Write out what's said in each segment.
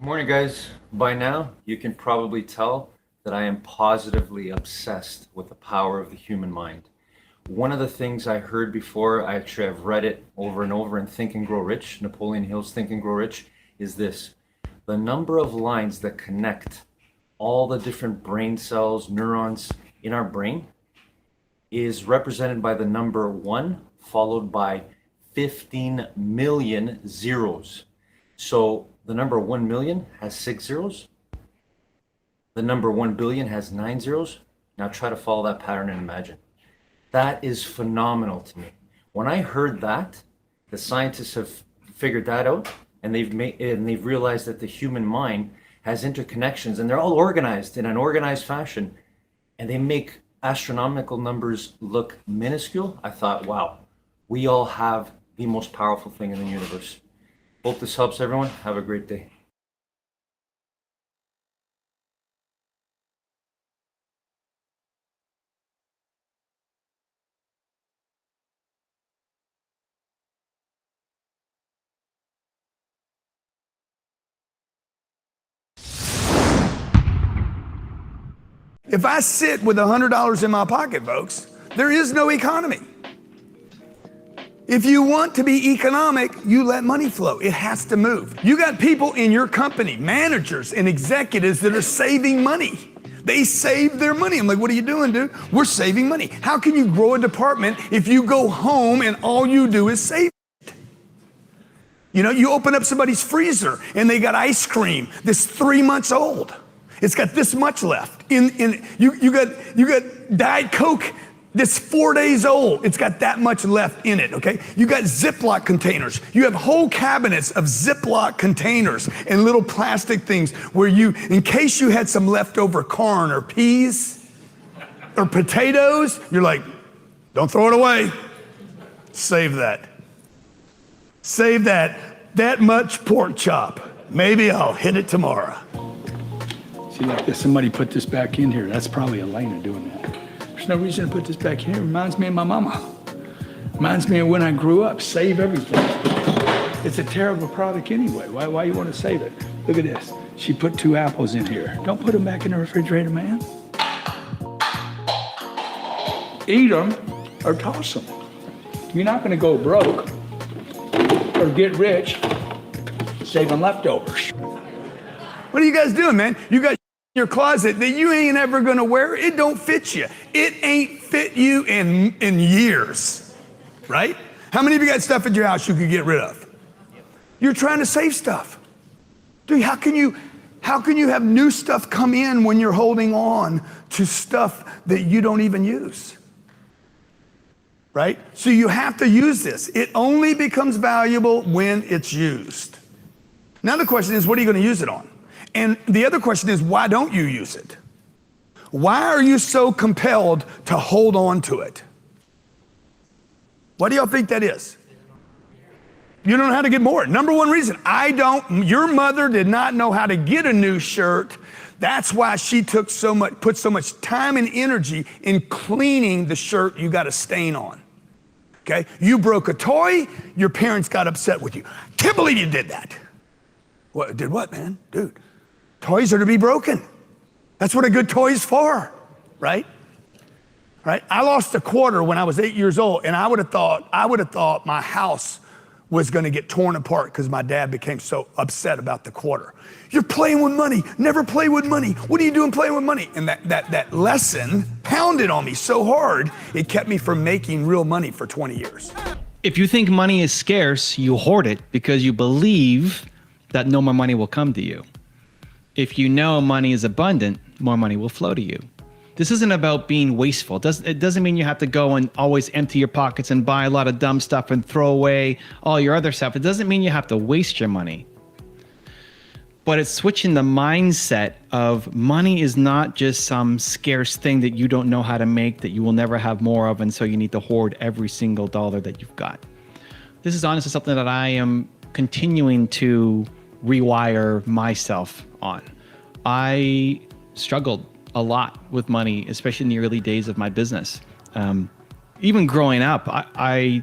Good morning, guys. By now, you can probably tell that I am positively obsessed with the power of the human mind. One of the things I heard before, I actually have read it over and over in Think and Grow Rich, Napoleon Hill's Think and Grow Rich, is this. The number of lines that connect all the different brain cells, neurons in our brain is represented by the number 1 followed by 15 million zeros. So the number 1 million has 6 zeros. The number 1 billion has 9 zeros. Now try to follow that pattern and imagine. That is phenomenal to me. When I heard that, the scientists have figured that out, and they've realized that the human mind has interconnections, and they're all organized in an organized fashion, and they make astronomical numbers look minuscule. I thought, wow, we all have the most powerful thing in the universe. Hope this helps everyone. Have a great day. If I sit with $100 in my pocket, folks, there is no economy. If you want to be economic, you let money flow. It has to move. You got people in your company, managers and executives that are saving money. They save their money. I'm like, what are you doing, dude? We're saving money. How can you grow a department if you go home and all you do is save it? You know, you open up somebody's freezer and they got ice cream that's 3 months old. It's got this much left. You got Diet Coke that's 4 days old. It's got that much left in it, okay? You got Ziploc containers. You have whole cabinets of Ziploc containers and little plastic things where you, in case you had some leftover corn or peas or potatoes, you're like, don't throw it away. Save that. Save that much pork chop. Maybe I'll hit it tomorrow. See, like this, somebody put this back in here. That's probably Elena doing that. There's no reason to put this back here. It reminds me of my mama. Reminds me of when I grew up. Save everything. It's a terrible product anyway. Why you want to save it? Look at this. She put 2 apples in here. Don't put them back in the refrigerator, man. Eat them or toss them. You're not going to go broke or get rich saving leftovers. What are you guys doing, man? You got in your closet that you ain't ever gonna wear. It don't fit you. It ain't fit you in years, right? How many of you got stuff at your house you could get rid of? You're trying to save stuff. Dude, how can you have new stuff come in when you're holding on to stuff that you don't even use? Right? So you have to use this. It only becomes valuable when it's used. Now the question is, what are you gonna use it on? And the other question is, why don't you use it? Why are you so compelled to hold on to it? What do y'all think that is? You don't know how to get more. Number one reason, your mother did not know how to get a new shirt. That's why she put so much time and energy in cleaning the shirt you got a stain on. Okay? You broke a toy, your parents got upset with you. Can't believe you did that. What, did what, man? Dude. Toys are to be broken. That's what a good toy is for, right? Right? I lost a quarter when I was 8 years old, and I would have thought my house was going to get torn apart because my dad became so upset about the quarter. You're playing with money. Never play with money. What are you doing playing with money? And that lesson pounded on me so hard, it kept me from making real money for 20 years. If you think money is scarce, you hoard it because you believe that no more money will come to you. If you know money is abundant, more money will flow to you. This isn't about being wasteful. It doesn't mean you have to go and always empty your pockets and buy a lot of dumb stuff and throw away all your other stuff. It doesn't mean you have to waste your money. But it's switching the mindset of money is not just some scarce thing that you don't know how to make, that you will never have more of, and so you need to hoard every single dollar that you've got. This is honestly something that I am continuing to rewire myself on. I struggled a lot with money, especially in the early days of my business. Even growing up, I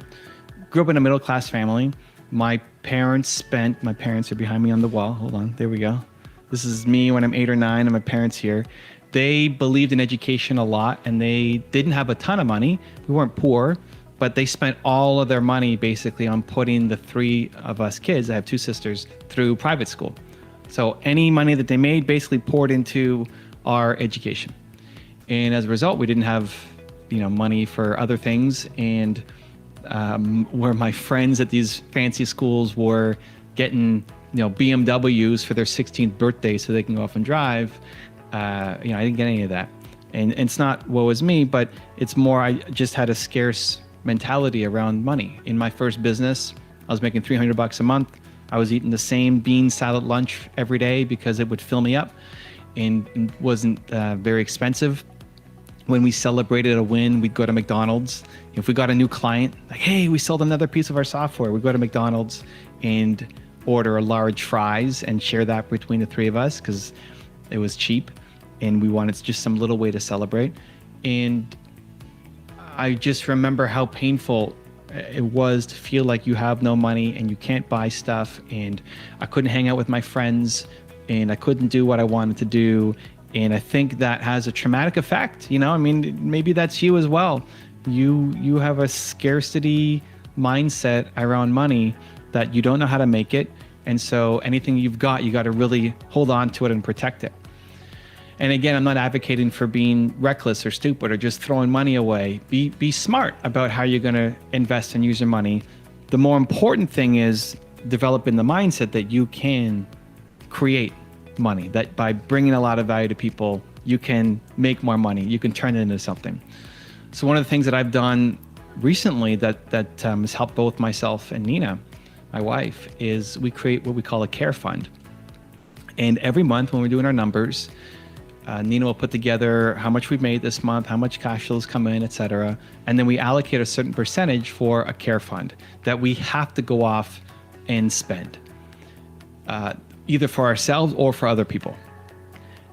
grew up in a middle-class family. My parents spent, my parents are behind me on the wall. Hold on, there we go. This is me when I'm 8 or 9 and my parents here. They believed in education a lot and they didn't have a ton of money. We weren't poor, but they spent all of their money basically on putting the 3 of us kids, I have 2 sisters, through private school. So any money that they made basically poured into our education. And as a result, we didn't have, money for other things. And where my friends at these fancy schools were getting, BMWs for their 16th birthday so they can go off and drive, I didn't get any of that. And it's not woe is me, but it's more I just had a scarce mentality around money. In my first business, I was making $300 a month. I was eating the same bean salad lunch every day because it would fill me up and wasn't very expensive. When we celebrated a win, we'd go to McDonald's. If we got a new client, like, hey, we sold another piece of our software, we'd go to McDonald's and order a large fries and share that between the 3 of us because it was cheap and we wanted just some little way to celebrate. And I just remember how painful it was to feel like you have no money and you can't buy stuff, and I couldn't hang out with my friends and I couldn't do what I wanted to do. And I think that has a traumatic effect. Maybe that's you as well. You have a scarcity mindset around money that you don't know how to make it. And so anything you've got, you got to really hold on to it and protect it. And again, I'm not advocating for being reckless or stupid or just throwing money away. Be smart about how you're going to invest and use your money. The more important thing is developing the mindset that you can create money, that by bringing a lot of value to people, you can make more money, you can turn it into something. So one of the things that I've done recently that has helped both myself and Nina, my wife, is we create what we call a care fund. And every month when we're doing our numbers, Nina will put together how much we've made this month, how much cash flows come in, et cetera. And then we allocate a certain percentage for a care fund that we have to go off and spend, either for ourselves or for other people.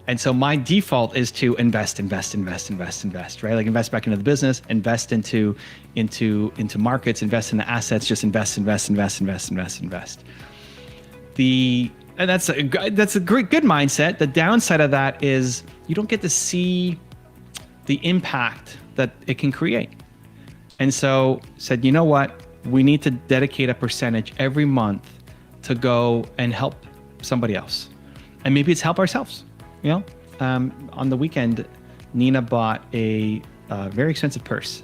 And so my default is to invest, right? Like invest back into the business, invest into markets, invest in the assets, just invest. And that's a great, good mindset. The downside of that is you don't get to see the impact that it can create. And so said, you know what? We need to dedicate a percentage every month to go and help somebody else. And maybe it's help ourselves. On the weekend, Nina bought a very expensive purse.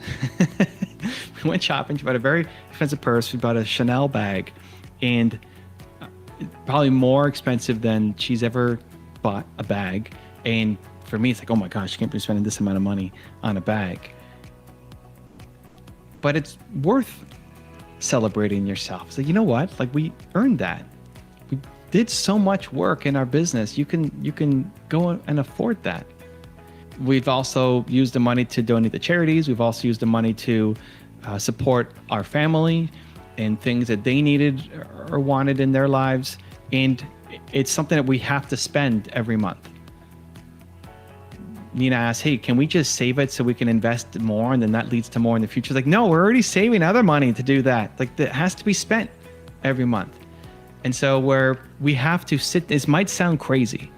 We went shopping. She bought a very expensive purse. We bought a Chanel bag, and probably more expensive than she's ever bought a bag. And for me, it's like, oh my gosh, you can't be spending this amount of money on a bag. But it's worth celebrating yourself. So you know what? Like, we earned that. We did so much work in our business. You can go and afford that. We've also used the money to donate to charities. We've also used the money to support our family and things that they needed or wanted in their lives. And it's something that we have to spend every month. Nina asked, hey, can we just save it so we can invest more and then that leads to more in the future? Like, no, we're already saving other money to do that. Like, that has to be spent every month. And so where we have to sit, this might sound crazy.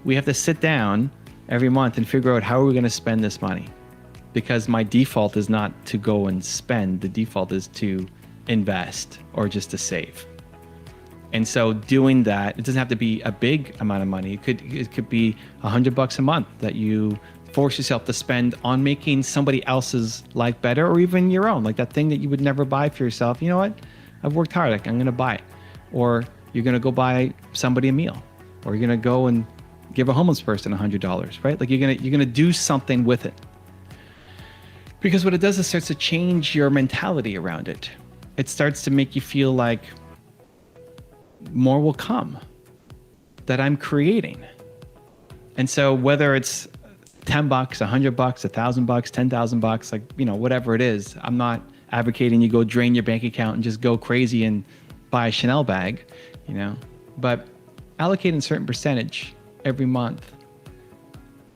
We have to sit down every month and figure out how are we going to spend this money? Because my default is not to go and spend. The default is to invest or just to save. And so doing that, it doesn't have to be a big amount of money. It could be $100 a month that you force yourself to spend on making somebody else's life better, or even your own, like that thing that you would never buy for yourself. You know what? I've worked hard. Like, I'm going to buy it. Or you're going to go buy somebody a meal, or you're going to go and give a homeless person $100, right? Like, you're going to do something with it. Because what it does is starts to change your mentality around it. It starts to make you feel like more will come that I'm creating. And so whether it's $10, $100, $1,000, $10,000, like, whatever it is, I'm not advocating you go drain your bank account and just go crazy and buy a Chanel bag, but allocating a certain percentage every month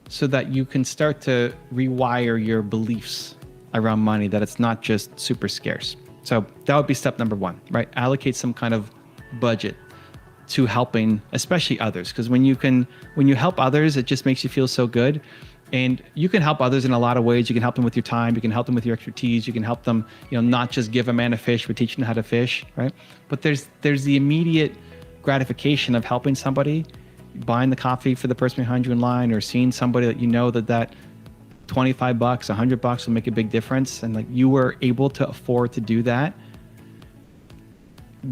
so that you can start to rewire your beliefs around money, that it's not just super scarce. So that would be step number one, right? Allocate some kind of budget to helping, especially others. Because when you help others, it just makes you feel so good. And you can help others in a lot of ways. You can help them with your time. You can help them with your expertise. You can help them, not just give a man a fish, but teach them how to fish, right? But there's the immediate gratification of helping somebody, buying the coffee for the person behind you in line, or seeing somebody that that $25, $100 will make a big difference. And like you were able to afford to do that,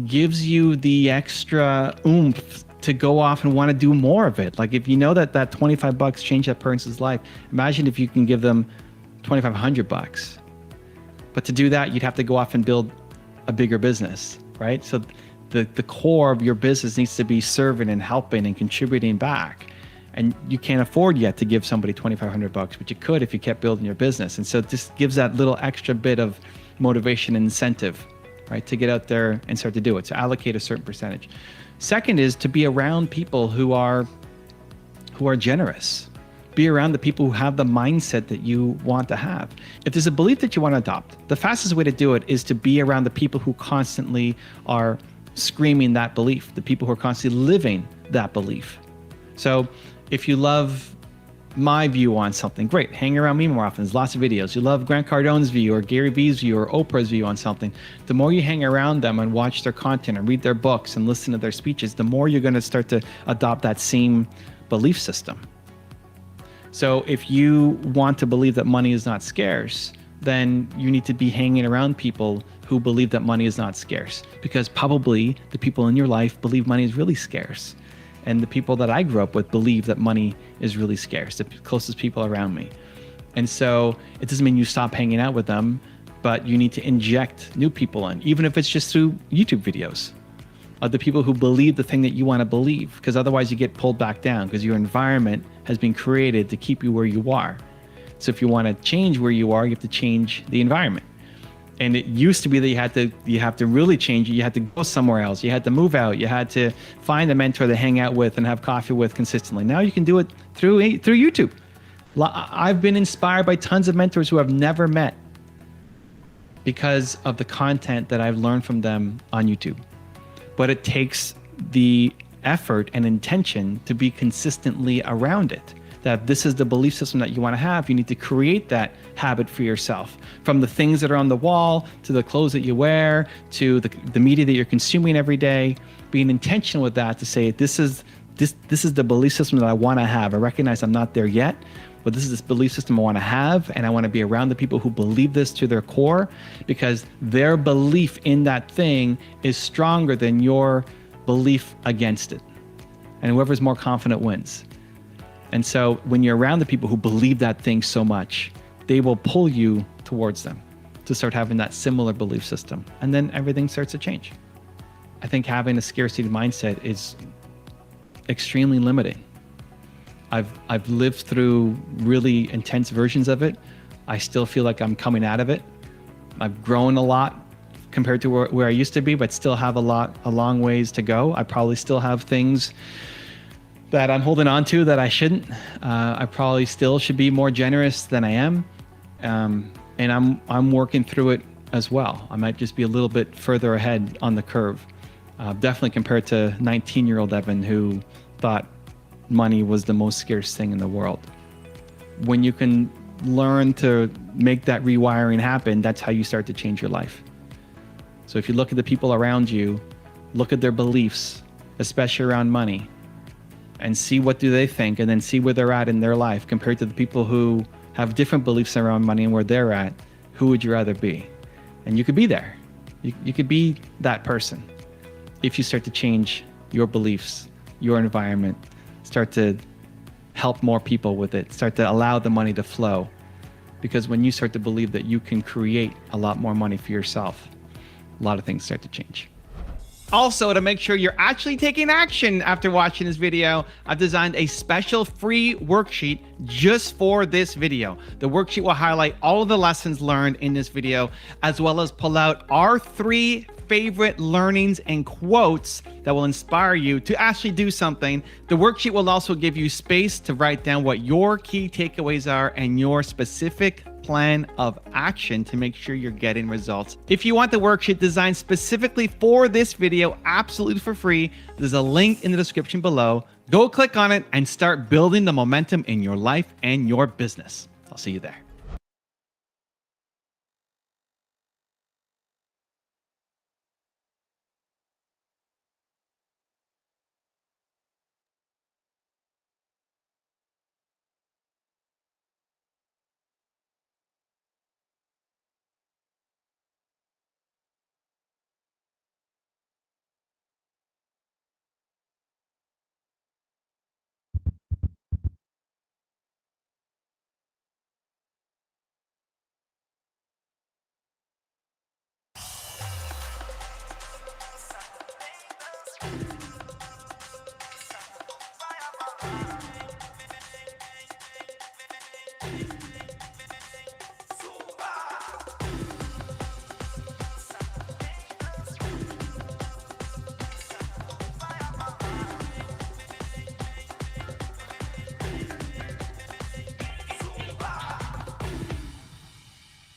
gives you the extra oomph to go off and want to do more of it. Like if you know that $25 changed that person's life, imagine if you can give them $2,500. But to do that, you'd have to go off and build a bigger business, right? So the core of your business needs to be serving and helping and contributing back. And you can't afford yet to give somebody $2,500, but you could if you kept building your business. And so this gives that little extra bit of motivation and incentive, right, to get out there and start to do it. So allocate a certain percentage. Second is to be around people who are generous. Be around the people who have the mindset that you want to have. If there's a belief that you want to adopt, the fastest way to do it is to be around the people who constantly are screaming that belief, the people who are constantly living that belief. So if you love my view on something, great, hang around me more often. There's lots of videos. You love Grant Cardone's view or Gary Vee's view or Oprah's view on something. The more you hang around them and watch their content and read their books and listen to their speeches, the more you're going to start to adopt that same belief system. So if you want to believe that money is not scarce, then you need to be hanging around people who believe that money is not scarce, because probably the people in your life believe money is really scarce. And the people that I grew up with believe that money is really scarce, the closest people around me. And so it doesn't mean you stop hanging out with them, but you need to inject new people in, even if it's just through YouTube videos of the people who believe the thing that you want to believe, because otherwise you get pulled back down because your environment has been created to keep you where you are. So if you want to change where you are, you have to change the environment. And it used to be that you have to really change it. You had to go somewhere else. You had to move out. You had to find a mentor to hang out with and have coffee with consistently. Now you can do it through YouTube. I've been inspired by tons of mentors who I've never met because of the content that I've learned from them on YouTube. But it takes the effort and intention to be consistently around it. That this is the belief system that you want to have, you need to create that habit for yourself. From the things that are on the wall, to the clothes that you wear, to the media that you're consuming every day, being intentional with that to say, this is the belief system that I want to have. I recognize I'm not there yet, but this is this belief system I want to have, and I want to be around the people who believe this to their core, because their belief in that thing is stronger than your belief against it. And whoever's more confident wins. And so when you're around the people who believe that thing so much, they will pull you towards them to start having that similar belief system. And then everything starts to change. I think having a scarcity mindset is extremely limiting. I've lived through really intense versions of it. I still feel like I'm coming out of it. I've grown a lot compared to where I used to be, but still have a long ways to go. I probably still have things that I'm holding on to that I shouldn't. I probably still should be more generous than I am. And I'm working through it as well. I might just be a little bit further ahead on the curve. Definitely compared to 19-year-old Evan, who thought money was the most scarce thing in the world. When you can learn to make that rewiring happen, that's how you start to change your life. So if you look at the people around you, look at their beliefs, especially around money, and see what do they think, and then see where they're at in their life compared to the people who have different beliefs around money and where they're at. Who would you rather be? And you could be there. You could be that person if you start to change your beliefs, your environment, start to help more people with it, start to allow the money to flow. Because when you start to believe that you can create a lot more money for yourself, a lot of things start to change. Also, to make sure you're actually taking action after watching this video, I've designed a special free worksheet just for this video. The worksheet will highlight all of the lessons learned in this video, as well as pull out our 3 favorite learnings and quotes that will inspire you to actually do something. The worksheet will also give you space to write down what your key takeaways are and your specific plan of action to make sure you're getting results. If you want the worksheet designed specifically for this video, absolutely for free, there's a link in the description below. Go click on it and start building the momentum in your life and your business. I'll see you there.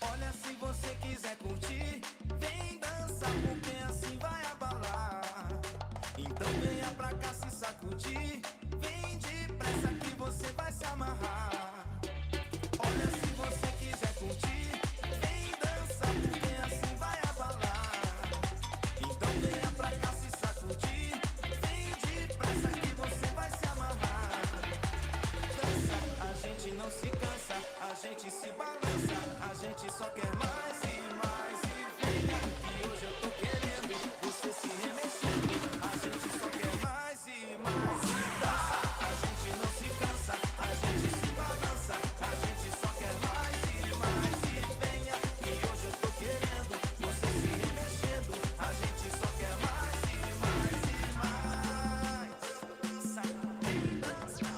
Olha, se você quiser curtir, vem dançar, porque assim vai abalar. Então venha pra cá se sacudir, vem depressa que você vai se amarrar. Olha, se você quiser curtir, vem dançar, porque assim vai abalar. Então venha pra cá se sacudir, vem depressa que você vai se amarrar. Dança, a gente não se cansa, a gente se balança, a gente só quer mais e mais e venha, que hoje eu tô querendo você se remexendo, a gente só quer mais e mais e dança, a gente não se cansa, a gente se balança, a gente só quer mais e venha, que hoje eu tô querendo você se remexendo, a gente só quer mais e mais e mais. Dança, vem dançar.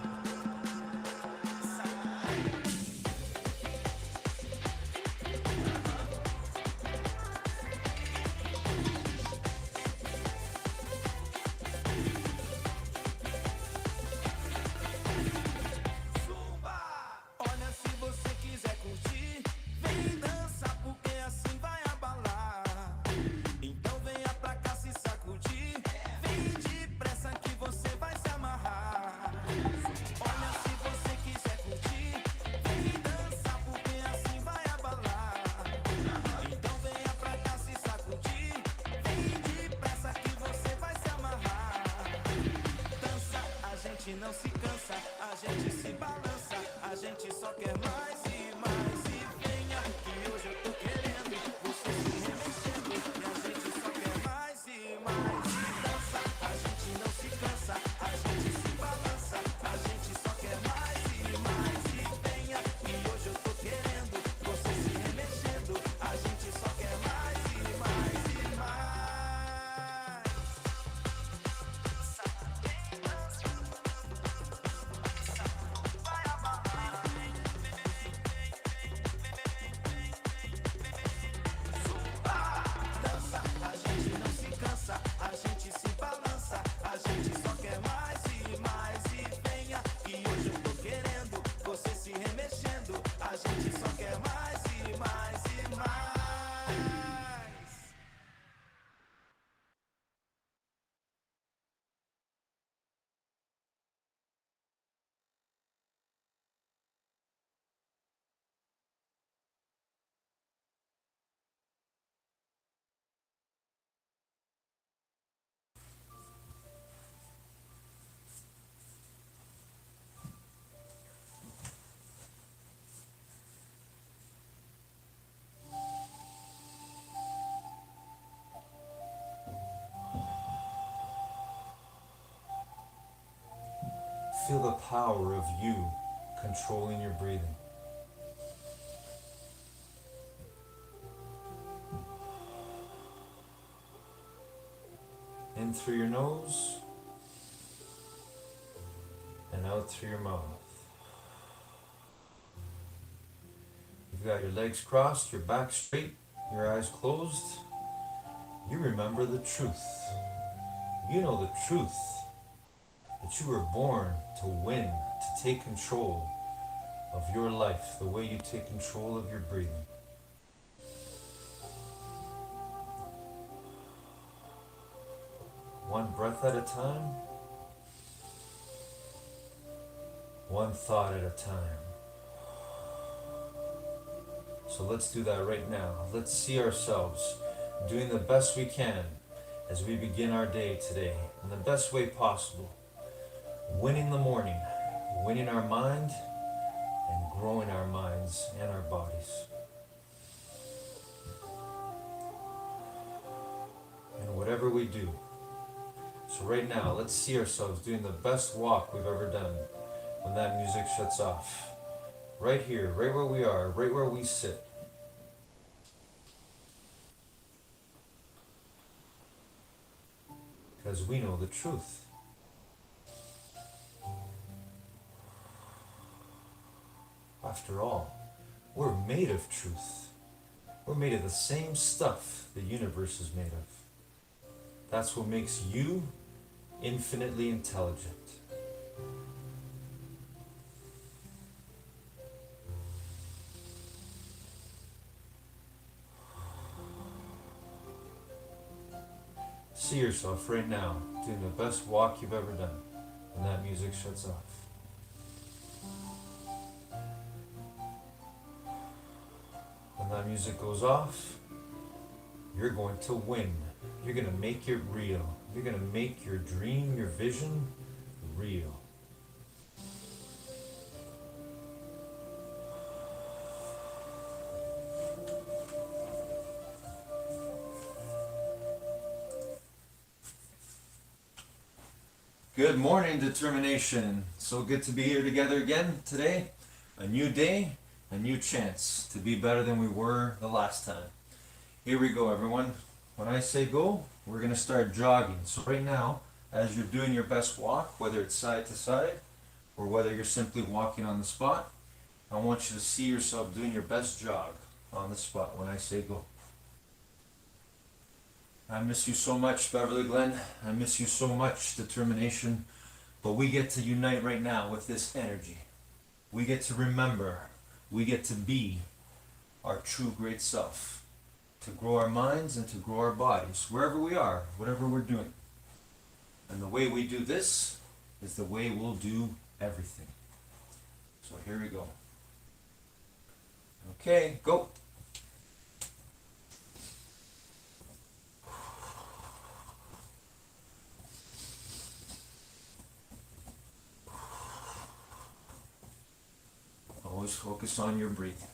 Olha, se você quiser curtir, vem dançar, porque assim vai abalar. Então venha pra cá se sacudir, vem depressa que você vai se amarrar. Olha, se você quiser curtir, vem dançar, porque assim vai abalar. Então venha pra cá se sacudir, vem depressa que você vai se amarrar. Dança, a gente não se cansa, a gente se balança, a gente só quer mais e mais e venha, que hoje eu tô querendo você se remexendo, e a gente só quer mais e mais e dança, a gente não se cansa, a gente se balança, a gente só quer mais e venha, que hoje eu tô querendo você se remexendo, a gente só quer mais e mais e mais. Dança, a gente não se cansa, a gente se balança, a gente só quer mais e venha, que hoje eu tô querendo você se remexendo, a gente só quer mais e mais e mais. Feel the power of you controlling your breathing. In through your nose and out through your mouth. You've got your legs crossed, your back straight, your eyes closed. You remember the truth. You know the truth that you were born to win, to take control of your life, the way you take control of your breathing. One breath at a time, one thought at a time. So let's do that right now. Let's see ourselves doing the best we can as we begin our day today in the best way possible. Winning the morning, winning our mind, and growing our minds and our bodies. And whatever we do. So right now, let's see ourselves doing the best walk we've ever done when that music shuts off. Right here, right where we are, right where we sit. Because we know the truth. After all, we're made of truth. We're made of the same stuff the universe is made of. That's what makes you infinitely intelligent. See yourself right now doing the best walk you've ever done when that music shuts off. When that music goes off, you're going to win. You're going to make it real. You're going to make your dream, your vision real. Good morning, determination. So good to be here together again today. A new day, a new chance to be better than we were the last time. Here we go, everyone. When I say go, we're going to start jogging. So right now, as you're doing your best walk, whether it's side to side or whether you're simply walking on the spot, I want you to see yourself doing your best jog on the spot when I say go. I miss you so much, Beverly Glen. I miss you so much, determination. But we get to unite right now with this energy. We get to remember. We get to be our true great self. To grow our minds and to grow our bodies, wherever we are, whatever we're doing. And the way we do this is the way we'll do everything. So here we go. Okay, go. Always focus on your breathing.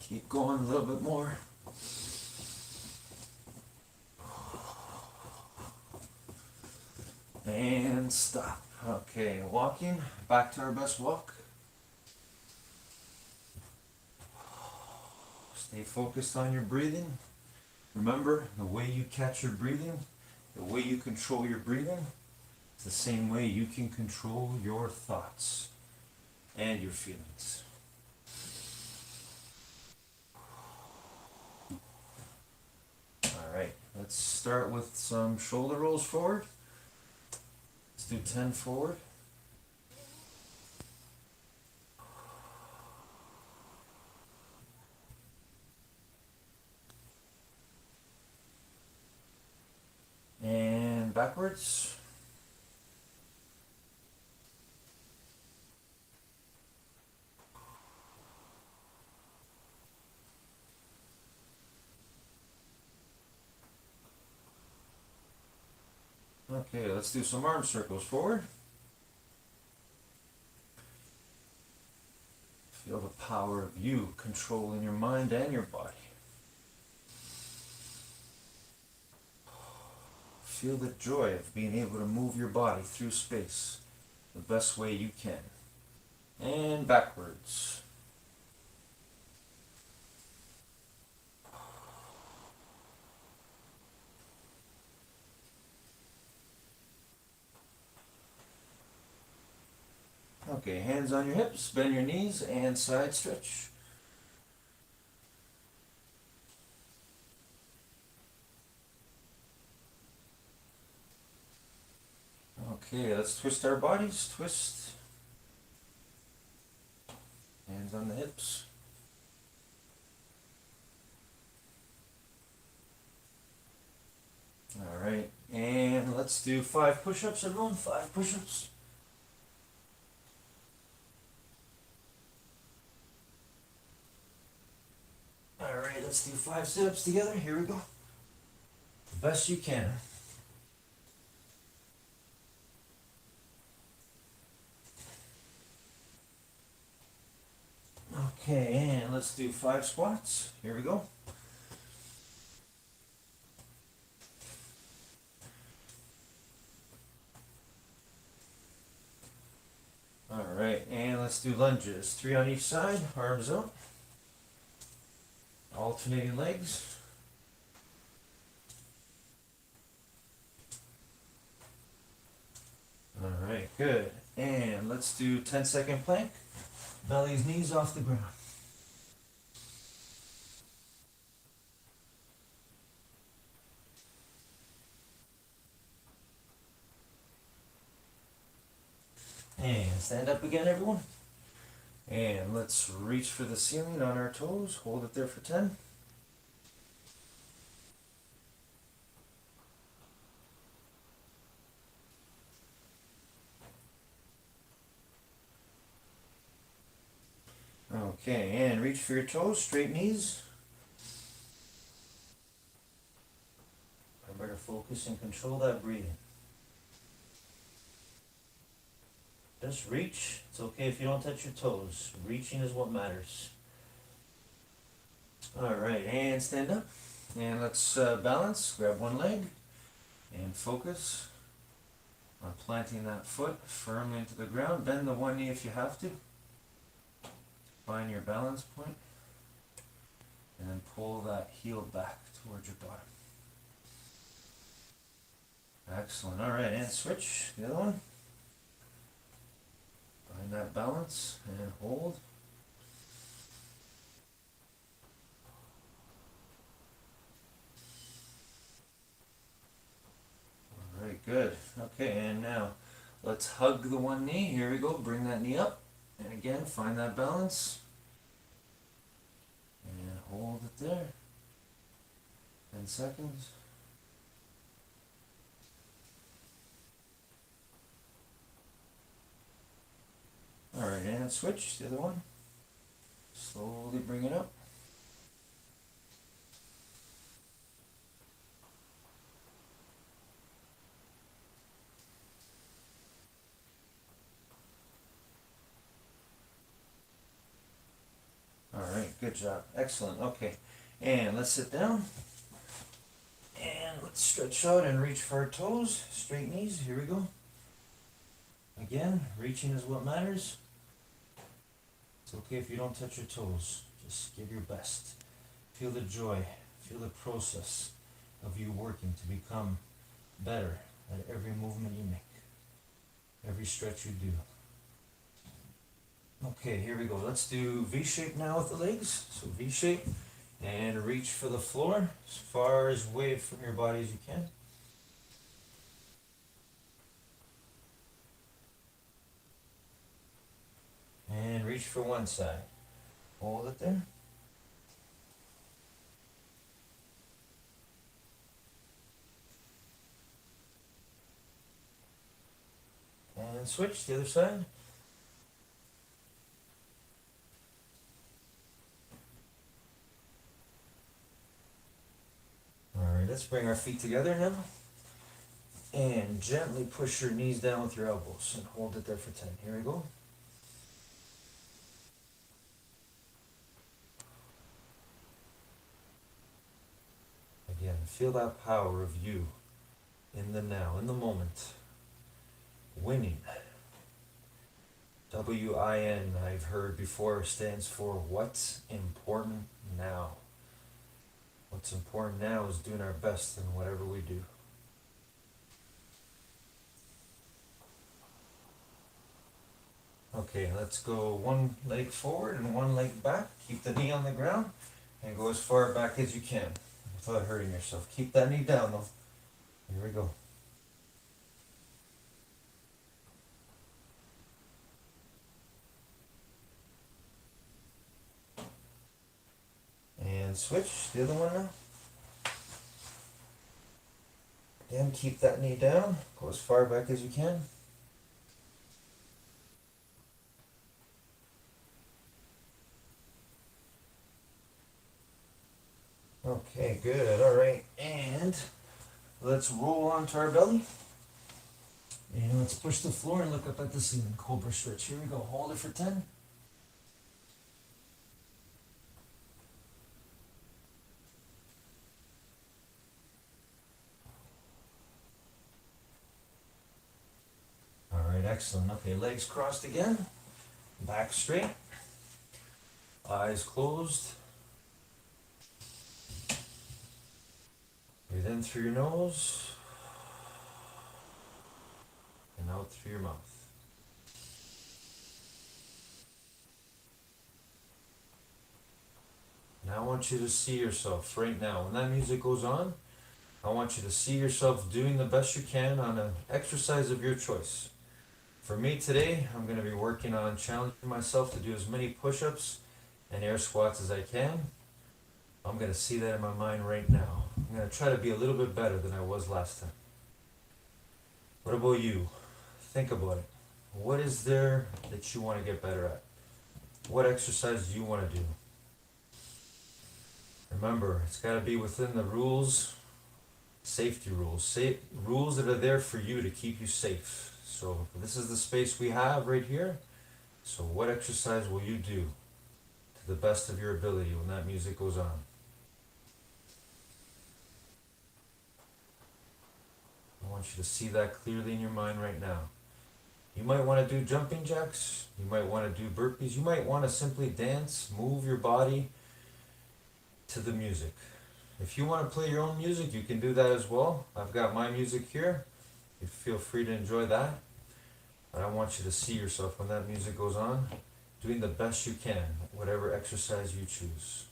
Keep going a little bit more. And stop. Okay, walking. Back to our best walk. Stay focused on your breathing. Remember, the way you catch your breathing, the way you control your breathing, it's the same way you can control your thoughts and your feelings. Alright, let's start with some shoulder rolls forward. Let's do 10 forward. And backwards. Okay, let's do some arm circles forward. Feel the power of you controlling your mind and your body. Feel the joy of being able to move your body through space the best way you can. And backwards. Okay, hands on your hips, bend your knees, and side stretch. Okay, let's twist our bodies. Twist. Hands on the hips. All right, and let's do 5 push-ups, everyone. 5 push-ups. All right, let's do 5 sit-ups together. Here we go. The best you can. Okay, and let's do 5 squats. Here we go. All right, and let's do lunges. 3 on each side, arms out. Alternating legs. All right, good. And let's do 10-second plank. Belly's knees off the ground. And stand up again, everyone. And let's reach for the ceiling on our toes. Hold it there for 10. Okay, and reach for your toes, straight knees. Remember to focus and control that breathing. Just reach. It's okay if you don't touch your toes. Reaching is what matters. All right, and stand up. And let's balance. Grab one leg and focus on planting that foot firmly into the ground. Bend the one knee if you have to. Find your balance point. And then pull that heel back towards your bottom. Excellent. All right, and switch. The other one. Find that balance and hold. All right, good. Okay, and now let's hug the one knee. Here we go. Bring that knee up. And again, find that balance. And hold it there. 10 seconds. All right, and switch. The other one. Slowly bring it up. All right, good job. Excellent. Okay, and let's sit down. And let's stretch out and reach for our toes. Straight knees. Here we go. Again, reaching is what matters. It's okay if you don't touch your toes. Just give your best. Feel the joy. Feel the process of you working to become better at every movement you make, every stretch you do. Okay, here we go. Let's do V-shape now with the legs. So V-shape, and reach for the floor as far away from your body as you can. And reach for one side. Hold it there. And switch to the other side. Alright, let's bring our feet together now. And gently push your knees down with your elbows and hold it there for 10. Here we go. Again, feel that power of you in the now, in the moment, winning WIN, I've heard before, stands for what's important now. What's important now is doing our best in whatever we do. Okay, let's go one leg forward and one leg back. Keep the knee on the ground and go as far back as you can without hurting yourself. Keep that knee down though. Here we go. And switch, the other one now. Again, keep that knee down. Go as far back as you can. Okay, good. All right. And let's roll onto our belly. And let's push the floor and look up at the ceiling. Cobra stretch. Here we go. Hold it for 10. All right, excellent. Okay, legs crossed again. Back straight. Eyes closed. Breathe in through your nose. And out through your mouth. Now I want you to see yourself right now. When that music goes on, I want you to see yourself doing the best you can on an exercise of your choice. For me today, I'm going to be working on challenging myself to do as many push-ups and air squats as I can. I'm going to see that in my mind right now. I'm going to try to be a little bit better than I was last time. What about you? Think about it. What is there that you want to get better at? What exercise do you want to do? Remember, it's got to be within the rules, safety rules, rules that are there for you to keep you safe. So this is the space we have right here. So what exercise will you do to the best of your ability when that music goes on? I want you to see that clearly in your mind right now. You might want to do jumping jacks. You might want to do burpees. You might want to simply dance, move your body to the music. If you want to play your own music, you can do that as well. I've got my music here. You feel free to enjoy that. But I want you to see yourself when that music goes on, doing the best you can, whatever exercise you choose.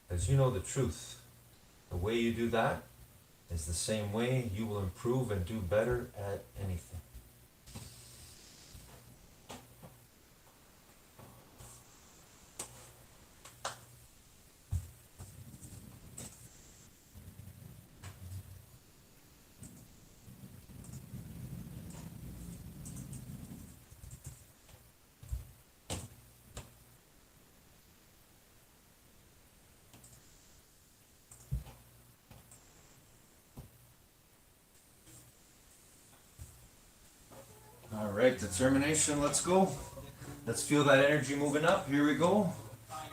As you know the truth, the way you do that is the same way you will improve and do better at anything. All right, determination, let's go. Let's feel that energy moving up. Here we go.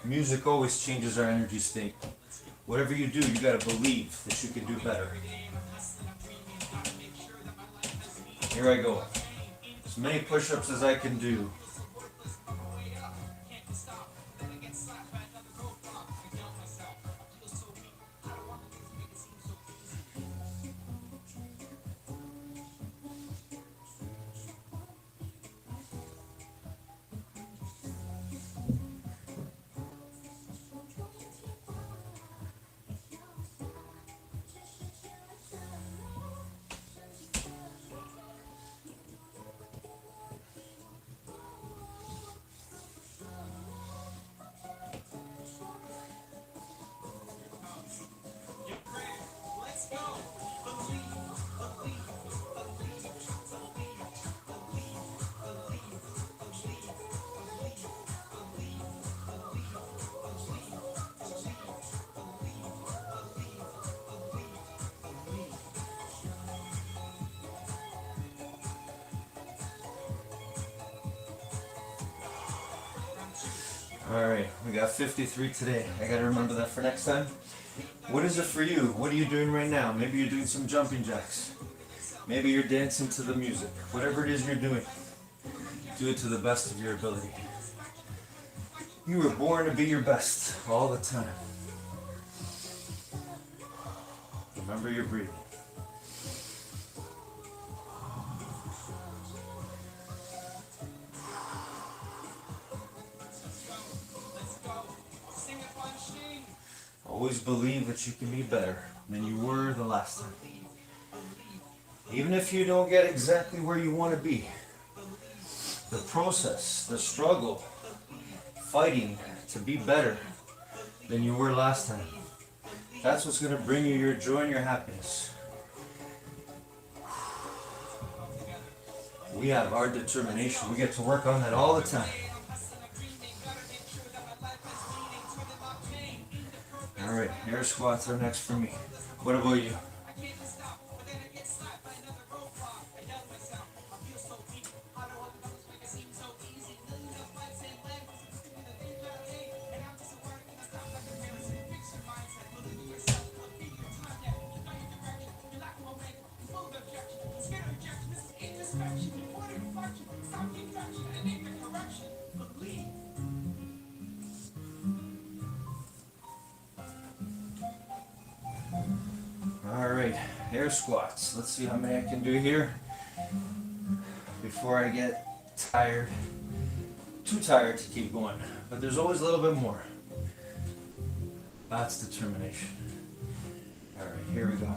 Music always changes our energy state. Whatever you do, you gotta believe that you can do better. Here I go. As many push-ups as I can do. All right, we got 53 today. I gotta remember that for next time. What is it for you? What are you doing right now? Maybe you're doing some jumping jacks. Maybe you're dancing to the music. Whatever it is you're doing, Do it to the best of your ability. You were born to be your best all the time. Remember your breathing. Always believe that you can be better than you were the last time. Even if you don't get exactly where you want to be, the process, the struggle, fighting to be better than you were last time, that's what's going to bring you your joy and your happiness. We have our determination. We get to work on that all the time. All right, air squats are next for me. What about you? All right, air squats. Let's see how many I can do here before I get tired. Too tired to keep going, but there's always a little bit more. That's determination. All right, here we go.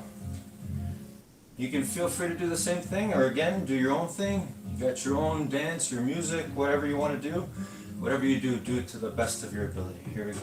You can feel free to do the same thing, or again, do your own thing. You got your own dance, your music, whatever you want to do. Whatever you do, do it to the best of your ability. Here we go.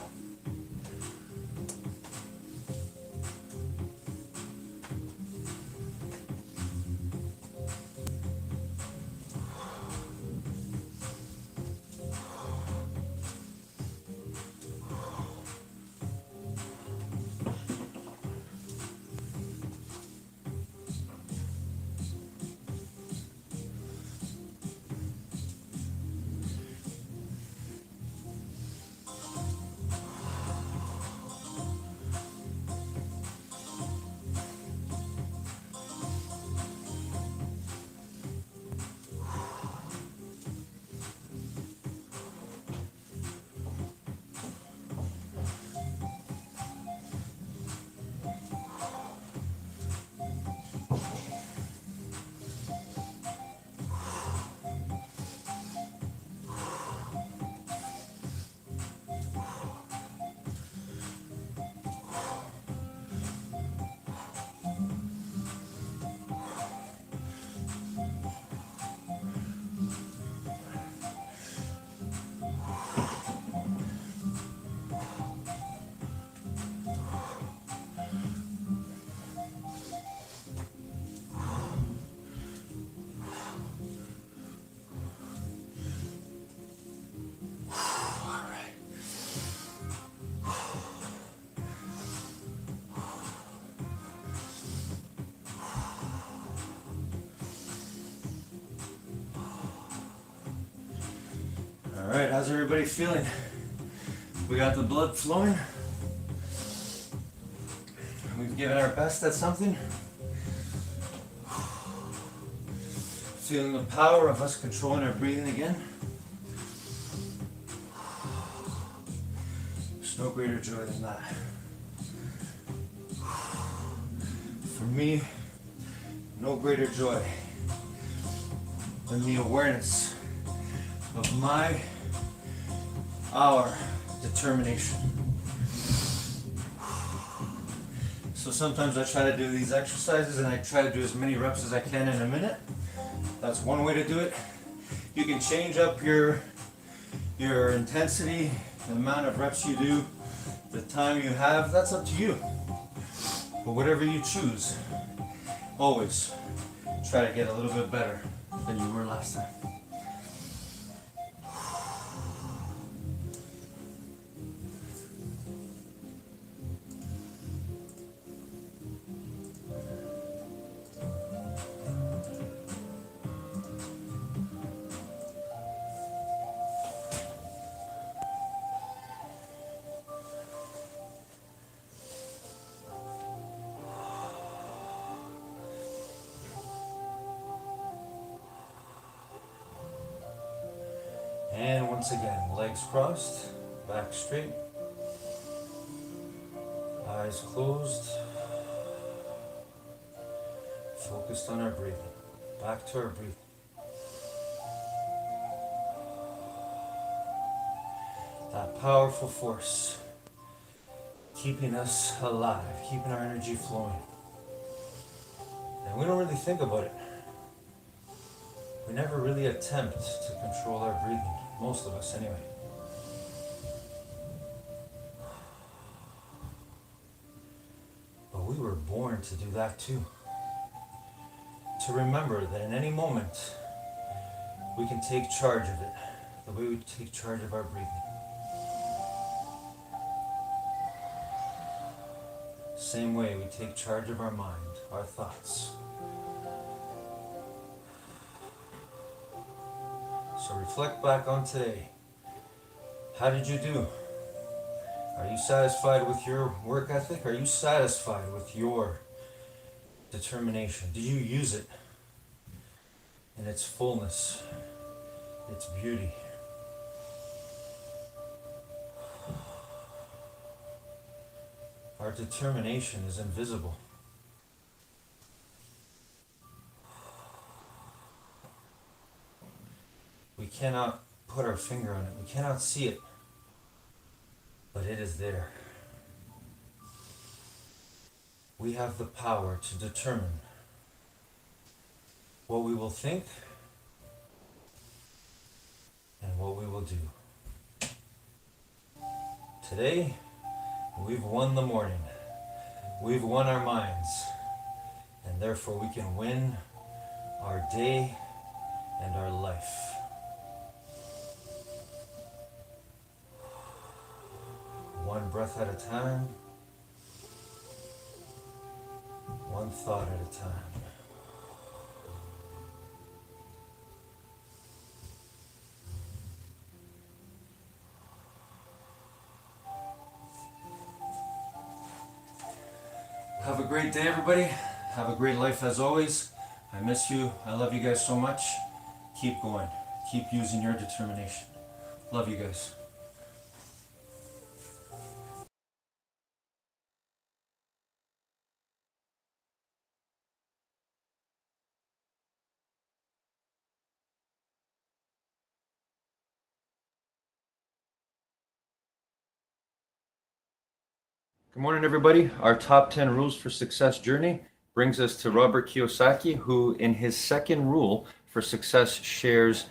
All right, how's everybody feeling? We got the blood flowing. We've given our best at something. Feeling the power of us controlling our breathing again. There's no greater joy than that. For me, no greater joy than the awareness of our determination. So sometimes I try to do these exercises and I try to do as many reps as I can in a minute. That's one way to do it. You can change up your intensity, the amount of reps you do, the time you have, that's up to you. But whatever you choose, always try to get a little bit better than you were last time. And once again, legs crossed, back straight, eyes closed, focused on our breathing. Back to our breathing. That powerful force keeping us alive, keeping our energy flowing. And we don't really think about it. We never really attempt to control our breathing, most of us anyway. But we were born to do that too. To remember that in any moment, we can take charge of it, the way we take charge of our breathing. Same way we take charge of our mind, our thoughts. So reflect back on today. How did you do? Are you satisfied with your work ethic? Are you satisfied with your determination? Do you use it in its fullness, its beauty? Our determination is invisible. We cannot put our finger on it. We cannot see it. But it is there. We have the power to determine what we will think and what we will do. Today, we've won the morning. We've won our minds. And therefore we can win our day and our life. One breath at a time. One thought at a time. Have a great day, everybody. Have a great life as always. I miss you. I love you guys so much. Keep going. Keep using your determination. Love you guys. Good morning, everybody. Our top 10 rules for success journey brings us to Robert Kiyosaki, who in his second rule for success shares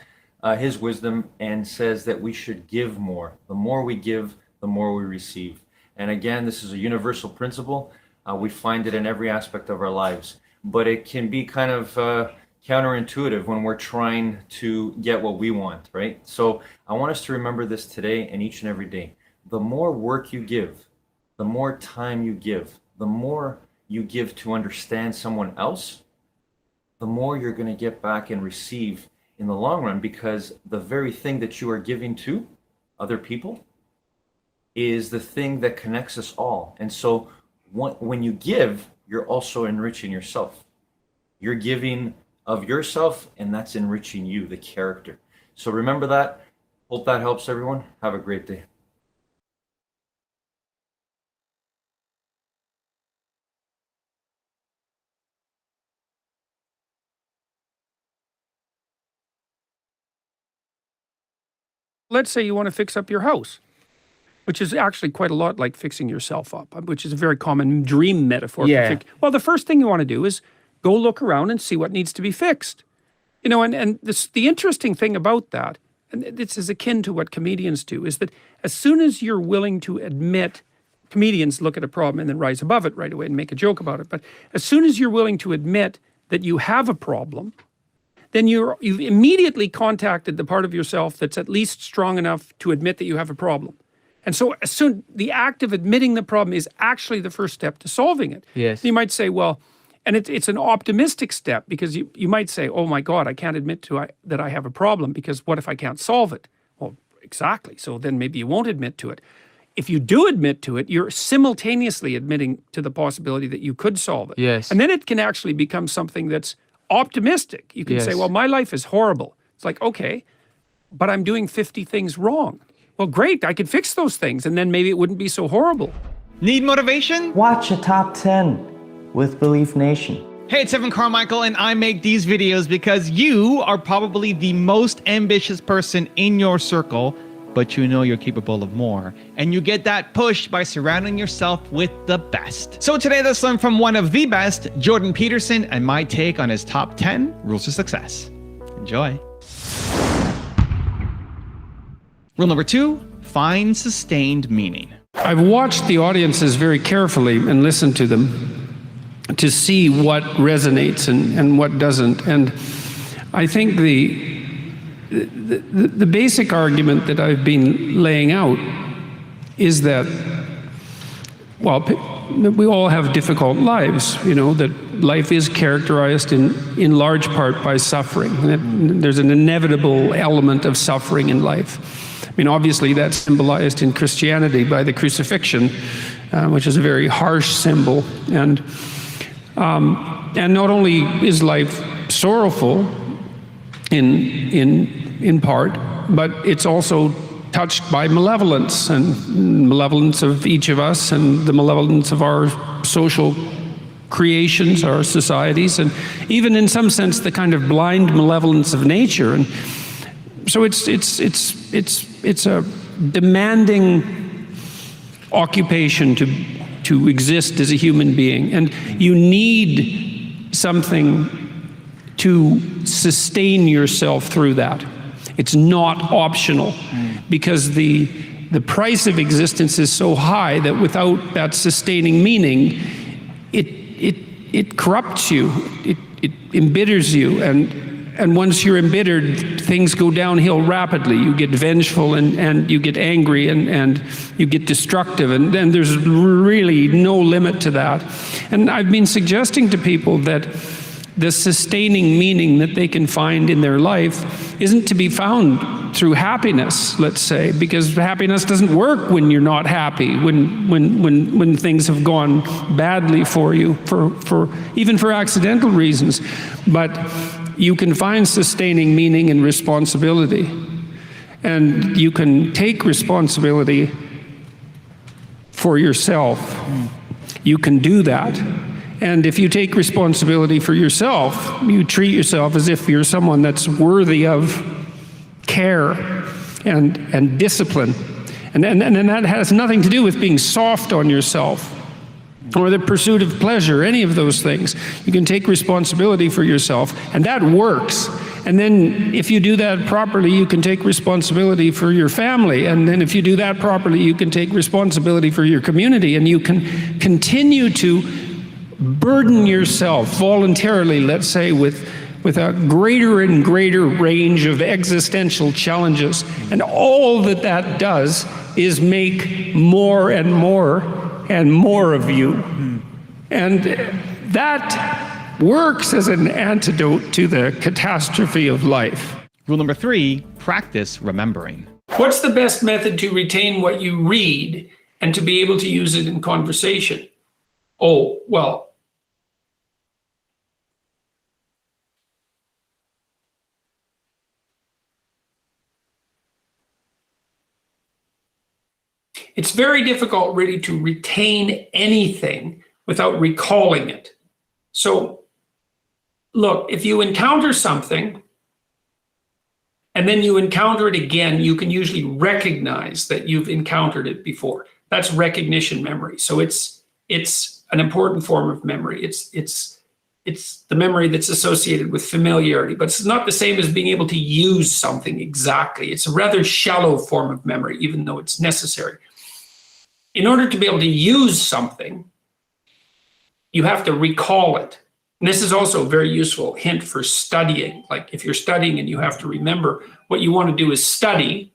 his wisdom and says that we should give more. The more we give, the more we receive. And again, this is a universal principle. We find it in every aspect of our lives, but it can be kind of counterintuitive when we're trying to get what we want, right? So I want us to remember this today and each and every day. The more work you give, the more time you give, the more you give to understand someone else, the more you're going to get back and receive in the long run, because the very thing that you are giving to other people is the thing that connects us all. And so when you give, you're also enriching yourself. You're giving of yourself, and that's enriching you, the character. So remember that. Hope that helps everyone. Have a great day. Let's say you want to fix up your house, which is actually quite a lot like fixing yourself up, which is a very common dream metaphor. Yeah. Well, the first thing you want to do is go look around and see what needs to be fixed. You know, and the interesting thing about that, and this is akin to what comedians do, is that as soon as you're willing to admit, comedians look at a problem and then rise above it right away and make a joke about it, but as soon as you're willing to admit that you have a problem, then you've immediately contacted the part of yourself that's at least strong enough to admit that you have a problem. And so as soon, the act of admitting the problem is actually the first step to solving it. Yes. You might say, well, and it's an optimistic step, because you might say, oh my God, I can't admit that I have a problem, because what if I can't solve it? Well, exactly. So then maybe you won't admit to it. If you do admit to it, you're simultaneously admitting to the possibility that you could solve it. Yes. And then it can actually become something that's optimistic. You can say, Yes. well, my life is horrible. It's like, okay, but I'm doing 50 things wrong. Well, great, I could fix those things, and then maybe it wouldn't be so horrible. Need motivation? Watch a top 10 with Belief Nation. Hey, it's Evan Carmichael, and I make these videos because you are probably the most ambitious person in your circle, but you know you're capable of more. And you get that push by surrounding yourself with the best. So today, let's learn from one of the best, Jordan Peterson, and my take on his top 10 rules of success. Enjoy. Rule number 2, find sustained meaning. I've watched the audiences very carefully and listened to them to see what resonates and what doesn't. And I think the basic argument that I've been laying out is that, well, we all have difficult lives, you know, that life is characterized in large part by suffering. There's an inevitable element of suffering in life. I mean, obviously that's symbolized in Christianity by the crucifixion, which is a very harsh symbol. And not only is life sorrowful in part, but it's also touched by malevolence, and malevolence of each of us, and the malevolence of our social creations, our societies, and even in some sense the kind of blind malevolence of nature. And so it's a demanding occupation to exist as a human being, and you need something to sustain yourself through that. It's not optional, because the price of existence is so high that without that sustaining meaning, it corrupts you, it embitters you, and once you're embittered, things go downhill rapidly. You get vengeful and you get angry and you get destructive, and then there's really no limit to that. And I've been suggesting to people that the sustaining meaning that they can find in their life isn't to be found through happiness, let's say, because happiness doesn't work when you're not happy, when things have gone badly for you, even for accidental reasons. But you can find sustaining meaning in responsibility, and you can take responsibility for yourself. You can do that. And if you take responsibility for yourself, you treat yourself as if you're someone that's worthy of care and discipline. And that has nothing to do with being soft on yourself or the pursuit of pleasure, any of those things. You can take responsibility for yourself, and that works. And then if you do that properly, you can take responsibility for your family. And then if you do that properly, you can take responsibility for your community, and you can continue to burden yourself voluntarily, let's say, with a greater and greater range of existential challenges. And all that does is make more and more and more of you. And that works as an antidote to the catastrophe of life. Rule number 3, practice remembering. What's the best method to retain what you read and to be able to use it in conversation? Oh, well, it's very difficult really to retain anything without recalling it. So look, if you encounter something and then you encounter it again, you can usually recognize that you've encountered it before. That's recognition memory. So it's an important form of memory. It's the memory that's associated with familiarity, but it's not the same as being able to use something exactly. It's a rather shallow form of memory, even though it's necessary. In order to be able to use something, you have to recall it. And this is also a very useful hint for studying. Like if you're studying and you have to remember, what you want to do is study,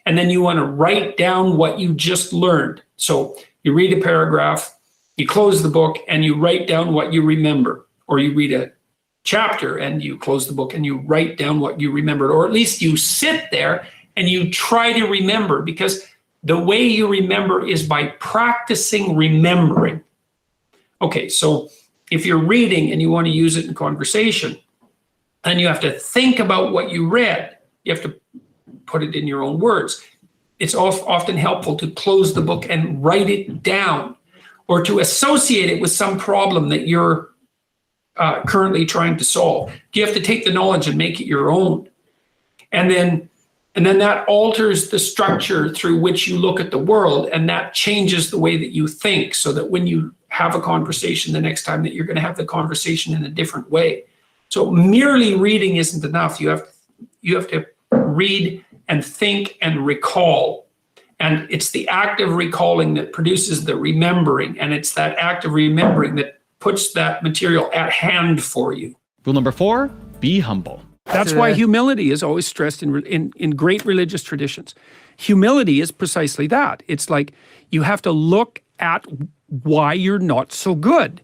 and then you want to write down what you just learned. So you read a paragraph, you close the book, and you write down what you remember. Or you read a chapter and you close the book and you write down what you remembered. Or at least you sit there and you try to remember, because the way you remember is by practicing remembering. Okay, so if you're reading and you want to use it in conversation, then you have to think about what you read. You have to put it in your own words. It's often helpful to close the book and write it down, or to associate it with some problem that you're currently trying to solve. You have to take the knowledge and make it your own. And then that alters the structure through which you look at the world, and that changes the way that you think, so that when you have a conversation the next time, that you're going to have the conversation in a different way. So merely reading isn't enough. You have to read and think and recall. And it's the act of recalling that produces the remembering, and it's that act of remembering that puts that material at hand for you. Rule number 4, be humble. That's why humility is always stressed in great religious traditions. Humility is precisely that. It's like you have to look at why you're not so good.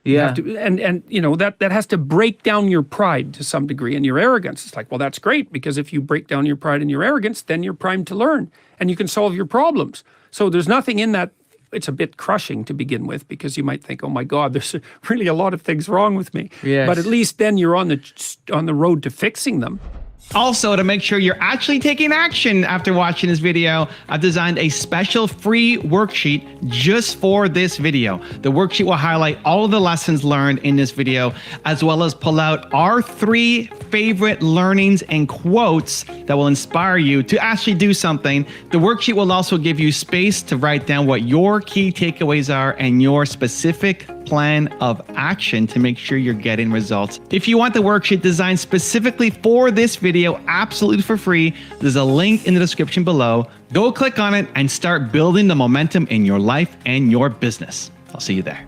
Yeah. And you know, that has to break down your pride to some degree, and your arrogance. It's like, well, that's great, because if you break down your pride and your arrogance, then you're primed to learn and you can solve your problems. So there's nothing in that. It's a bit crushing to begin with, because you might think, oh my God, there's really a lot of things wrong with me. Yes. But at least then you're on the road to fixing them. Also, to make sure you're actually taking action after watching this video, I've designed a special free worksheet just for this video. The worksheet will highlight all of the lessons learned in this video, as well as pull out our 3 favorite learnings and quotes that will inspire you to actually do something. The worksheet will also give you space to write down what your key takeaways are and your specific plan of action to make sure you're getting results. If you want the worksheet designed specifically for this video, absolutely for free, there's a link in the description below. Go click on it and start building the momentum in your life and your business. I'll see you there.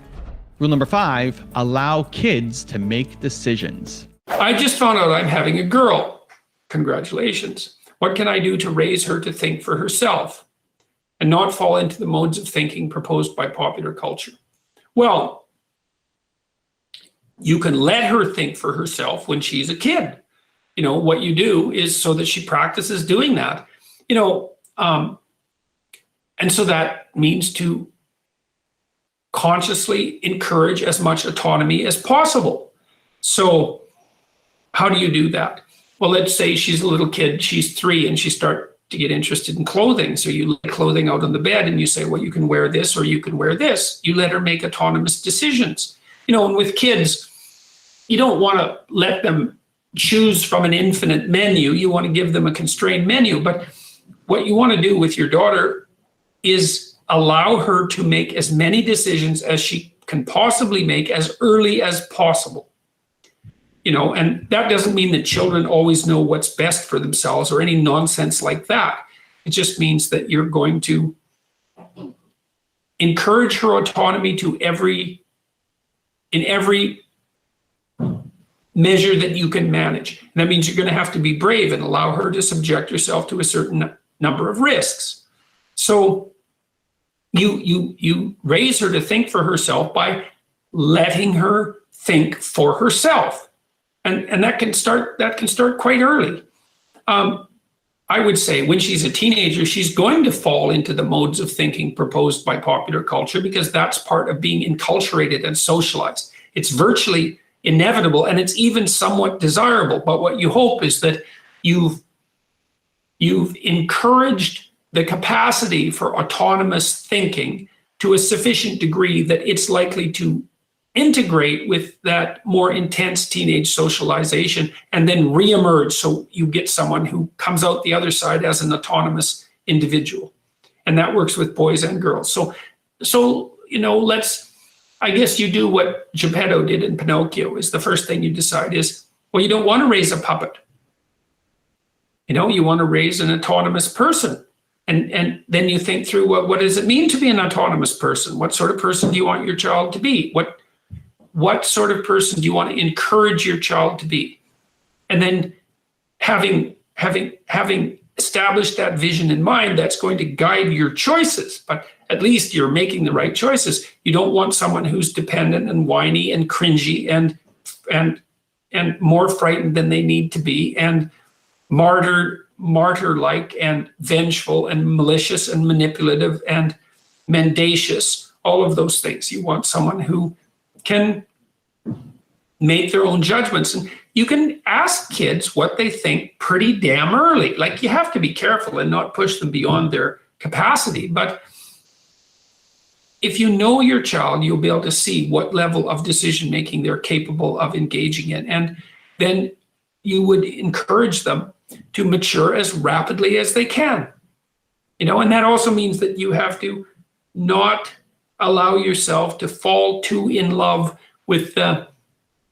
Rule number 5, allow kids to make decisions. I just found out I'm having a girl. Congratulations. What can I do to raise her to think for herself and not fall into the modes of thinking proposed by popular culture? Well, you can let her think for herself when she's a kid. You know, what you do is so that she practices doing that, you know, and so that means to consciously encourage as much autonomy as possible. So how do you do that? Well, let's say she's a little kid, she's 3, and she starts to get interested in clothing. So you lay clothing out on the bed and you say, well, you can wear this or you can wear this. You let her make autonomous decisions. You know, and with kids, you don't want to let them choose from an infinite menu. You want to give them a constrained menu. But what you want to do with your daughter is allow her to make as many decisions as she can possibly make as early as possible. You know, and that doesn't mean that children always know what's best for themselves or any nonsense like that. It just means that you're going to encourage her autonomy in every measure that you can manage. And that means you're going to have to be brave and allow her to subject herself to a certain number of risks. So you raise her to think for herself by letting her think for herself. And that can start quite early. I would say when she's a teenager, she's going to fall into the modes of thinking proposed by popular culture, because that's part of being enculturated and socialized. It's virtually inevitable, and it's even somewhat desirable. But what you hope is that you've encouraged the capacity for autonomous thinking to a sufficient degree that it's likely to integrate with that more intense teenage socialization and then reemerge, so you get someone who comes out the other side as an autonomous individual. And that works with boys and girls. So you know, I guess you do what Geppetto did in Pinocchio. Is the first thing you decide is, well, you don't want to raise a puppet. You know, you want to raise an autonomous person. And then you think through, what does it mean to be an autonomous person? What sort of person do you want your child to be? What sort of person do you want to encourage your child to be? And then having established that vision in mind, that's going to guide your choices. But at least you're making the right choices. You don't want someone who's dependent and whiny and cringy and more frightened than they need to be, and martyr-like and vengeful and malicious and manipulative and mendacious, all of those things. You want someone who can make their own judgments. And you can ask kids what they think pretty damn early. Like, you have to be careful and not push them beyond their capacity. But if you know your child, you'll be able to see what level of decision making they're capable of engaging in. And then you would encourage them to mature as rapidly as they can. And that also means that you have to not allow yourself to fall too in love with the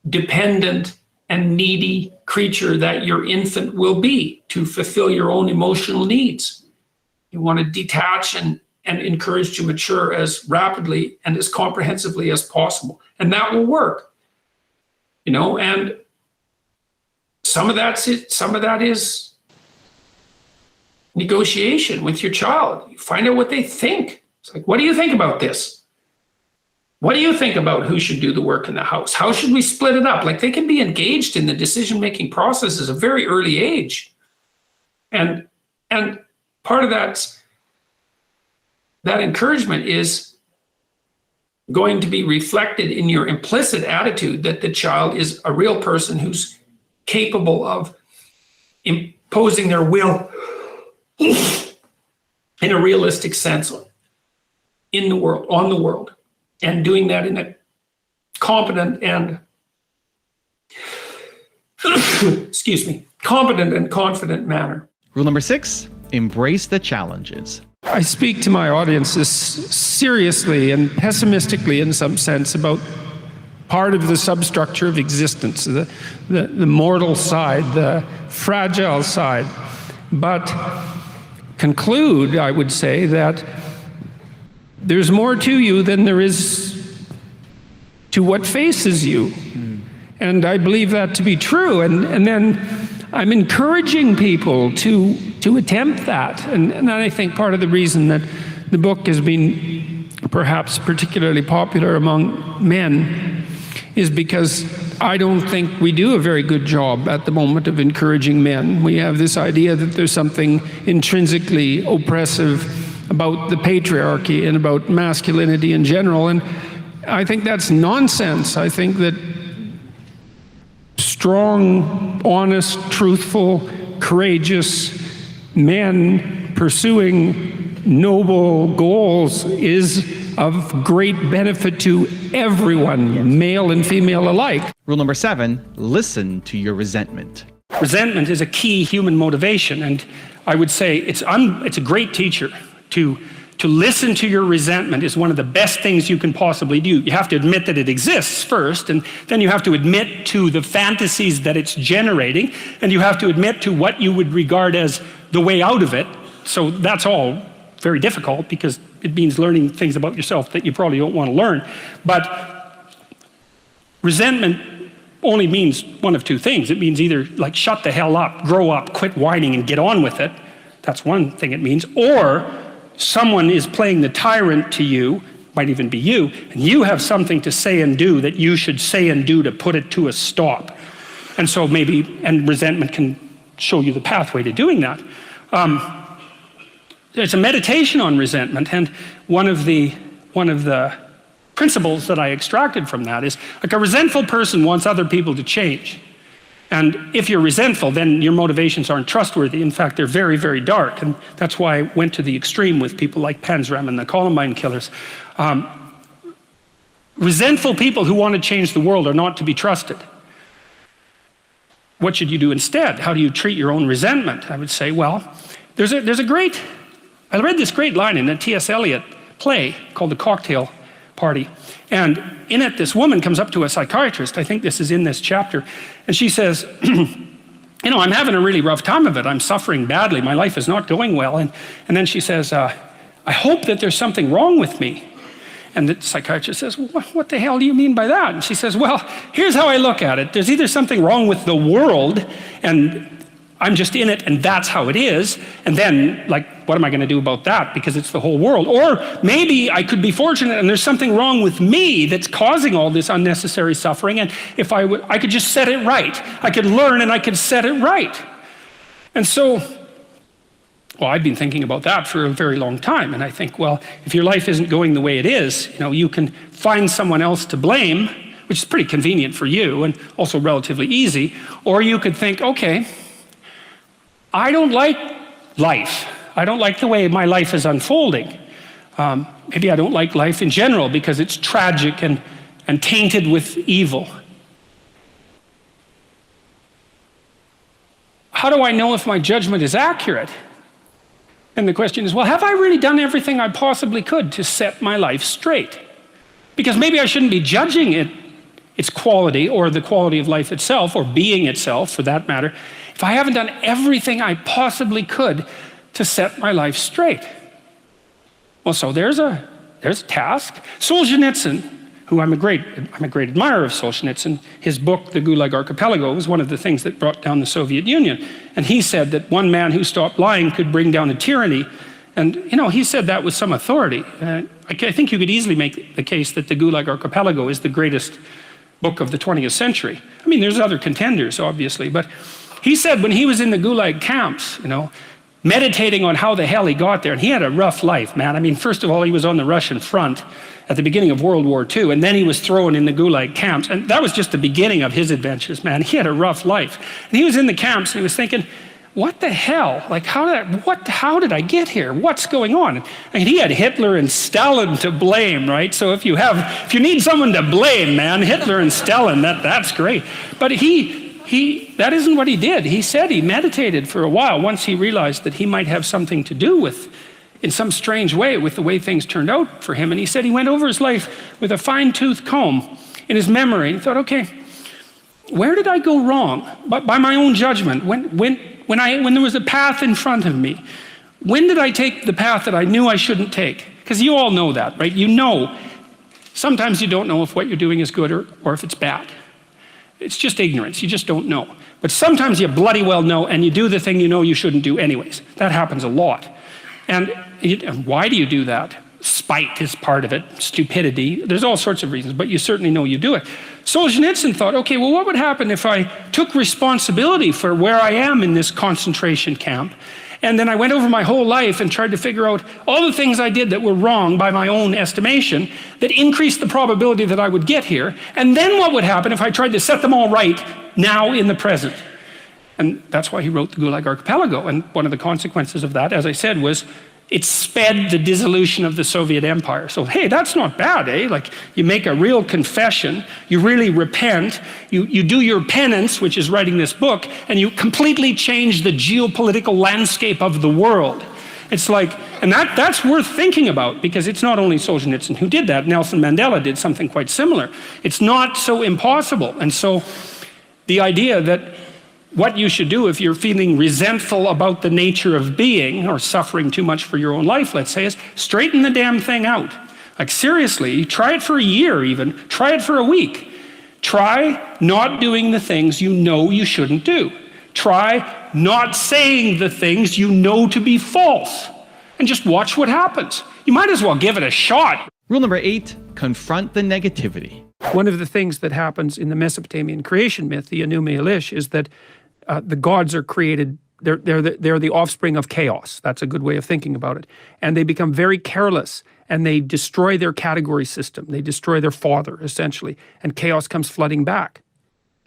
dependent and needy creature that your infant will be to fulfill your own emotional needs. You want to detach and encourage to mature as rapidly and as comprehensively as possible. And that will work. And some of that's it. Some of that is negotiation with your child. You find out what they think. It's like, what do you think about this? What do you think about who should do the work in the house? How should we split it up? Like, they can be engaged in the decision-making process at a very early age. And part of that encouragement is going to be reflected in your implicit attitude that the child is a real person who's capable of imposing their will in a realistic sense in the world, on the world, and doing that in a competent and competent and confident manner. Rule number 6, embrace the challenges. I speak to my audiences seriously and pessimistically in some sense about part of the substructure of existence, the mortal side, the fragile side, but conclude, I would say, that there's more to you than there is to what faces you. And I believe that to be true. And then I'm encouraging people to attempt that. And I think part of the reason that the book has been perhaps particularly popular among men is because I don't think we do a very good job at the moment of encouraging men. We have this idea that there's something intrinsically oppressive about the patriarchy and about masculinity in general, and I think that's nonsense. I think that strong, honest, truthful, courageous men pursuing noble goals is of great benefit to everyone, male and female alike. Rule number 7, listen to your resentment. Resentment is a key human motivation, and I would say it's a great teacher. To listen to your resentment is one of the best things you can possibly do. You have to admit that it exists first, and then you have to admit to the fantasies that it's generating, and you have to admit to what you would regard as the way out of it. So that's all very difficult because it means learning things about yourself that you probably don't want to learn. But resentment only means one of two things. It means either like shut the hell up, grow up, quit whining and get on with it. That's one thing it means. Or someone is playing the tyrant to you, might even be you, and you have something to say and do that you should say and do to put it to a stop. And so and resentment can show you the pathway to doing that. There's a meditation on resentment, and one of the principles that I extracted from that is, like, a resentful person wants other people to change. And if you're resentful, then your motivations aren't trustworthy. In fact, they're very, very dark. And that's why I went to the extreme with people like Panzram and the Columbine killers. Resentful people who want to change the world are not to be trusted. What should you do instead? How do you treat your own resentment? I would say, well, I read this great line in a T.S. Eliot play called The Cocktail Party. And in it, this woman comes up to a psychiatrist, I think this is in this chapter, and she says, I'm having a really rough time of it. I'm suffering badly. My life is not going well. And then she says, I hope that there's something wrong with me. And the psychiatrist says, well, what the hell do you mean by that? And she says, well, here's how I look at it. There's either something wrong with the world, and I'm just in it, and that's how it is. And then, like, what am I going to do about that? Because it's the whole world. Or maybe I could be fortunate, and there's something wrong with me that's causing all this unnecessary suffering. And if I could just set it right. I could learn, and I could set it right. And so, well, I've been thinking about that for a very long time. And I think, well, if your life isn't going the way it is, you can find someone else to blame, which is pretty convenient for you and also relatively easy. Or you could think, okay, I don't like life. I don't like the way my life is unfolding. Maybe I don't like life in general because it's tragic and tainted with evil. How do I know if my judgment is accurate? And the question is, well, have I really done everything I possibly could to set my life straight? Because maybe I shouldn't be judging its quality or the quality of life itself or being itself for that matter, if I haven't done everything I possibly could to set my life straight. Well, so there's a task. Solzhenitsyn, who I'm a great admirer of Solzhenitsyn, his book, The Gulag Archipelago, was one of the things that brought down the Soviet Union. And he said that one man who stopped lying could bring down a tyranny. And, he said that with some authority. I think you could easily make the case that The Gulag Archipelago is the greatest book of the 20th century. I mean, there's other contenders, obviously, but he said when he was in the Gulag camps, meditating on how the hell he got there, and he had a rough life, man. I mean, first of all, he was on the Russian front at the beginning of World War II, and then he was thrown in the Gulag camps, and that was just the beginning of his adventures, man. He had a rough life. And he was in the camps, and he was thinking, what the hell? Like, how did I get here? What's going on? And he had Hitler and Stalin to blame, right? So if you need someone to blame, man, Hitler and Stalin, that's great. But that isn't what he did. He said he meditated for a while once he realized that he might have something to do with, in some strange way, with the way things turned out for him. And he said he went over his life with a fine-tooth comb in his memory. He thought, okay, where did I go wrong? By my own judgment, when there was a path in front of me, when did I take the path that I knew I shouldn't take? Because you all know that, right? Sometimes you don't know if what you're doing is good or if it's bad. It's just ignorance, you just don't know. But sometimes you bloody well know, and you do the thing you know you shouldn't do anyways. That happens a lot. And why do you do that? Spite is part of it, stupidity. There's all sorts of reasons, but you certainly know you do it. Solzhenitsyn thought, okay, well, what would happen if I took responsibility for where I am in this concentration camp, and then I went over my whole life and tried to figure out all the things I did that were wrong by my own estimation that increased the probability that I would get here, and then what would happen if I tried to set them all right now in the present? And that's why he wrote the Gulag Archipelago. And one of the consequences of that, as I said, was it sped the dissolution of the Soviet Empire. So, hey, that's not bad, eh? Like, you make a real confession, you really repent, you do your penance, which is writing this book, and you completely change the geopolitical landscape of the world. It's like, and that's worth thinking about, because it's not only Solzhenitsyn who did that. Nelson Mandela did something quite similar. It's not so impossible. And so the idea that what you should do if you're feeling resentful about the nature of being or suffering too much for your own life, let's say, is straighten the damn thing out. Like, seriously, try it for a year even, try it for a week. Try not doing the things you know you shouldn't do. Try not saying the things you know to be false, and just watch what happens. You might as well give it a shot. Rule number 8, confront the negativity. One of the things that happens in the Mesopotamian creation myth, the Anu Elish, is that the gods are created, they're the offspring of chaos. That's a good way of thinking about it. And they become very careless, and they destroy their category system. They destroy their father, essentially, and chaos comes flooding back.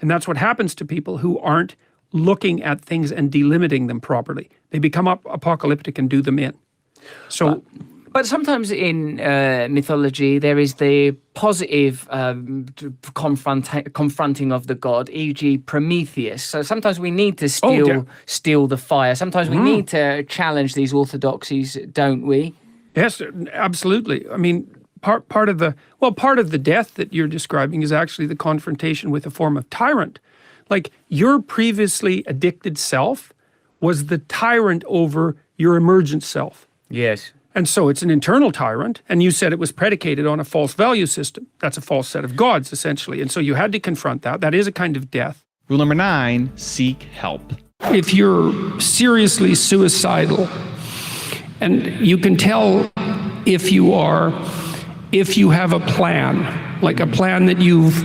And that's what happens to people who aren't looking at things and delimiting them properly. They become apocalyptic and do them in. So. But sometimes in mythology, there is the positive confronting of the god, e.g. Prometheus. So sometimes we need to steal the fire. Sometimes we need to challenge these orthodoxies, don't we? Yes, absolutely. I mean, part of the death that you're describing is actually the confrontation with a form of tyrant. Like, your previously addicted self was the tyrant over your emergent self. Yes. And so it's an internal tyrant, and you said it was predicated on a false value system. That's a false set of gods, essentially. And so you had to confront that. That is a kind of death. Rule number 9, seek help. If you're seriously suicidal, and you can tell if you have a plan, like a plan that you've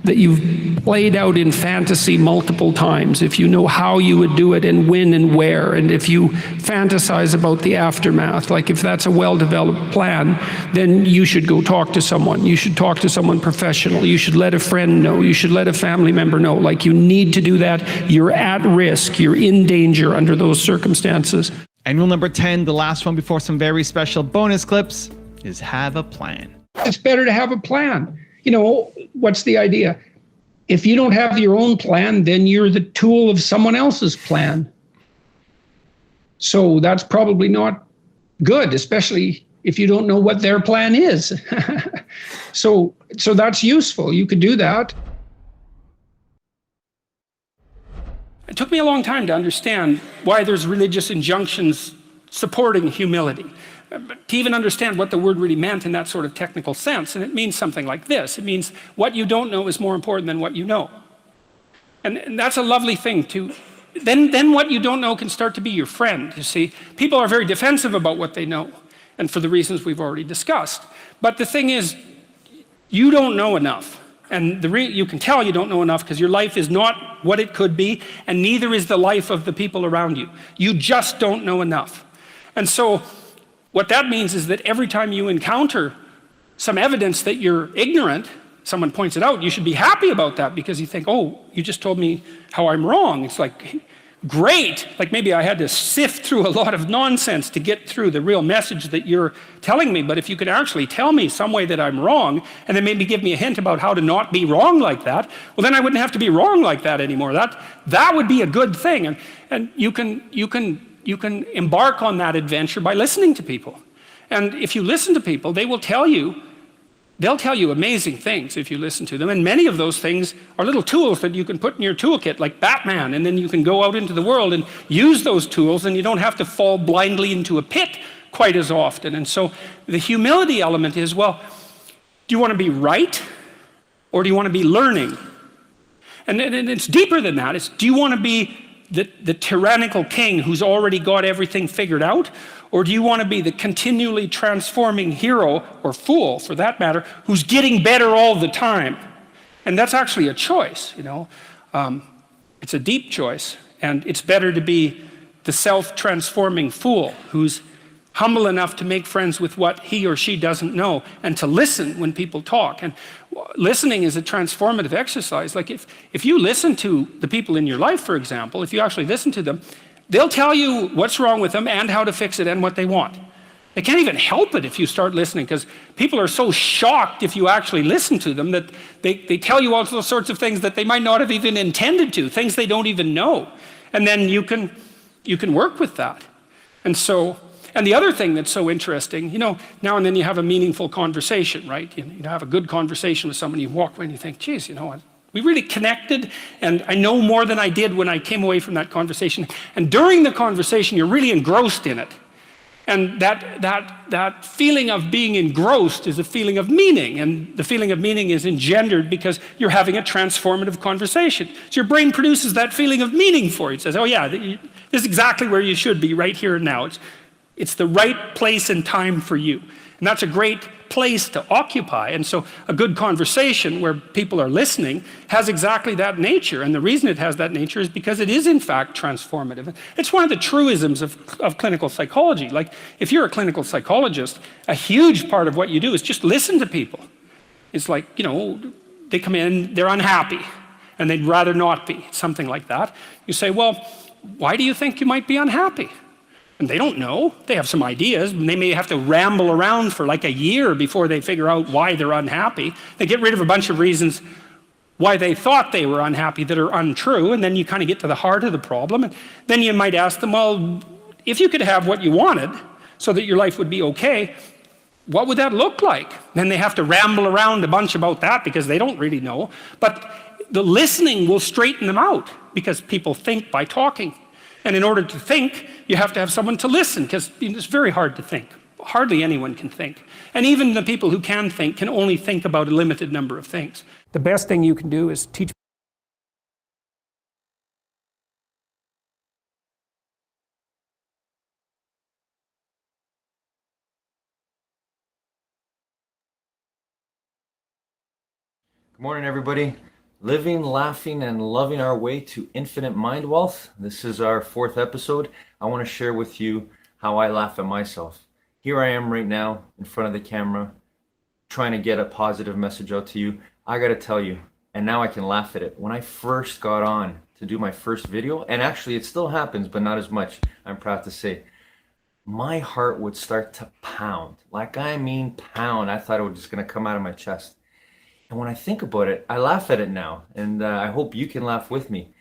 that you've played out in fantasy multiple times, if you know how you would do it and when and where, and if you fantasize about the aftermath, like if that's a well-developed plan, then you should go talk to someone. You should talk to someone professional. You should let a friend know. You should let a family member know. Like, you need to do that. You're at risk. You're in danger under those circumstances. And rule number 10, the last one before some very special bonus clips, is have a plan. It's better to have a plan. You know, what's the idea? If you don't have your own plan, then you're the tool of someone else's plan. So that's probably not good, especially if you don't know what their plan is. So that's useful. You could do that. It took me a long time to understand why there's religious injunctions supporting humility, to even understand what the word really meant in that sort of technical sense. And it means something like this. It means what you don't know is more important than what you know. And that's a lovely thing to, then what you don't know can start to be your friend, you see. People are very defensive about what they know, and for the reasons we've already discussed. But the thing is, you don't know enough. And you can tell you don't know enough because your life is not what it could be, and neither is the life of the people around you. You just don't know enough. And so what that means is that every time you encounter some evidence that you're ignorant, someone points it out, you should be happy about that, because you think, oh, you just told me how I'm wrong. It's like, great. Like, maybe I had to sift through a lot of nonsense to get through the real message that you're telling me. But if you could actually tell me some way that I'm wrong, and then maybe give me a hint about how to not be wrong like that, well, then I wouldn't have to be wrong like that anymore. That would be a good thing. And you can embark on that adventure by listening to people. And if you listen to people, they'll tell you amazing things if you listen to them. And many of those things are little tools that you can put in your toolkit, like Batman, and then you can go out into the world and use those tools, and you don't have to fall blindly into a pit quite as often. And so the humility element is, well, do you want to be right, or do you want to be learning? And it's deeper than that. It's, do you want to be the tyrannical king who's already got everything figured out? Or do you want to be the continually transforming hero, or fool for that matter, who's getting better all the time? And that's actually a choice, you know. It's a deep choice, and it's better to be the self-transforming fool who's humble enough to make friends with what he or she doesn't know, and to listen when people talk. And listening is a transformative exercise. Like, if you listen to the people in your life, for example, if you actually listen to them, they'll tell you what's wrong with them and how to fix it and what they want. They can't even help it if you start listening, because people are so shocked if you actually listen to them that they tell you all sorts of things that they might not have even intended to, things they don't even know. And then you can work with that. And so, and the other thing that's so interesting, you know, now and then you have a meaningful conversation, right? You have a good conversation with someone, you walk away and you think, geez, you know what? We really connected, and I know more than I did when I came away from that conversation. And during the conversation, you're really engrossed in it. And that feeling of being engrossed is a feeling of meaning. And the feeling of meaning is engendered because you're having a transformative conversation. So your brain produces that feeling of meaning for you. It says, oh yeah, this is exactly where you should be right here and now. It's the right place and time for you. And that's a great place to occupy. And so a good conversation where people are listening has exactly that nature. And the reason it has that nature is because it is in fact transformative. It's one of the truisms of clinical psychology. Like, if you're a clinical psychologist, a huge part of what you do is just listen to people. It's like, you know, they come in, they're unhappy, and they'd rather not be, something like that. You say, well, why do you think you might be unhappy? And they don't know. They have some ideas, and they may have to ramble around for like a year before they figure out why they're unhappy. They get rid of a bunch of reasons why they thought they were unhappy that are untrue, and then you kind of get to the heart of the problem. And then you might ask them, well, if you could have what you wanted so that your life would be okay, what would that look like? Then they have to ramble around a bunch about that because they don't really know. But the listening will straighten them out, because people think by talking. And in order to think, you have to have someone to listen, because it's very hard to think. Hardly anyone can think. And even the people who can think can only think about a limited number of things. The best thing you can do is teach. Good morning, everybody. Living, laughing, and loving our way to infinite mind wealth. This is our 4th episode. I want to share with you how I laugh at myself. Here I am right now in front of the camera, trying to get a positive message out to you. I got to tell you, and now I can laugh at it. When I first got on to do my first video, and actually it still happens, but not as much, I'm proud to say, my heart would start to pound. Like, I mean pound. I thought it was just going to come out of my chest. And when I think about it, I laugh at it now, and I hope you can laugh with me.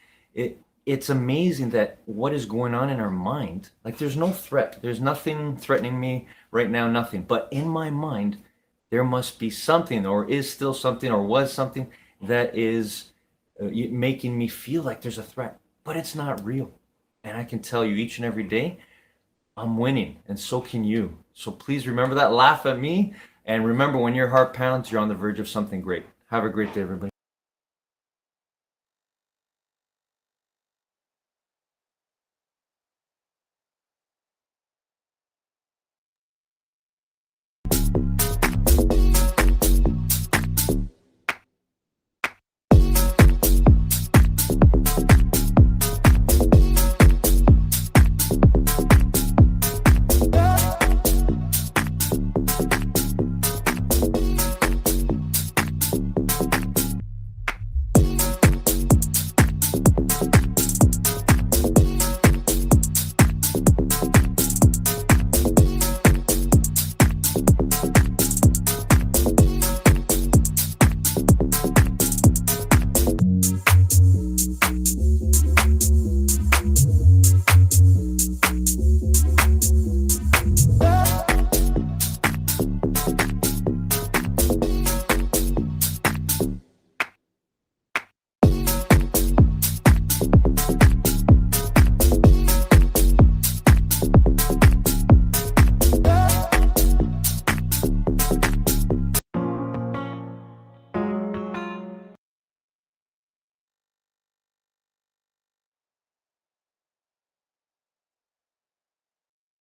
It's amazing that what is going on in our mind, like there's no threat. There's nothing threatening me right now, nothing. But in my mind, there must be something, or is still something, or was something that is making me feel like there's a threat. But it's not real. And I can tell you each and every day, I'm winning, and so can you. So please remember that, laugh at me, and remember when your heart pounds, you're on the verge of something great. Have a great day, everybody.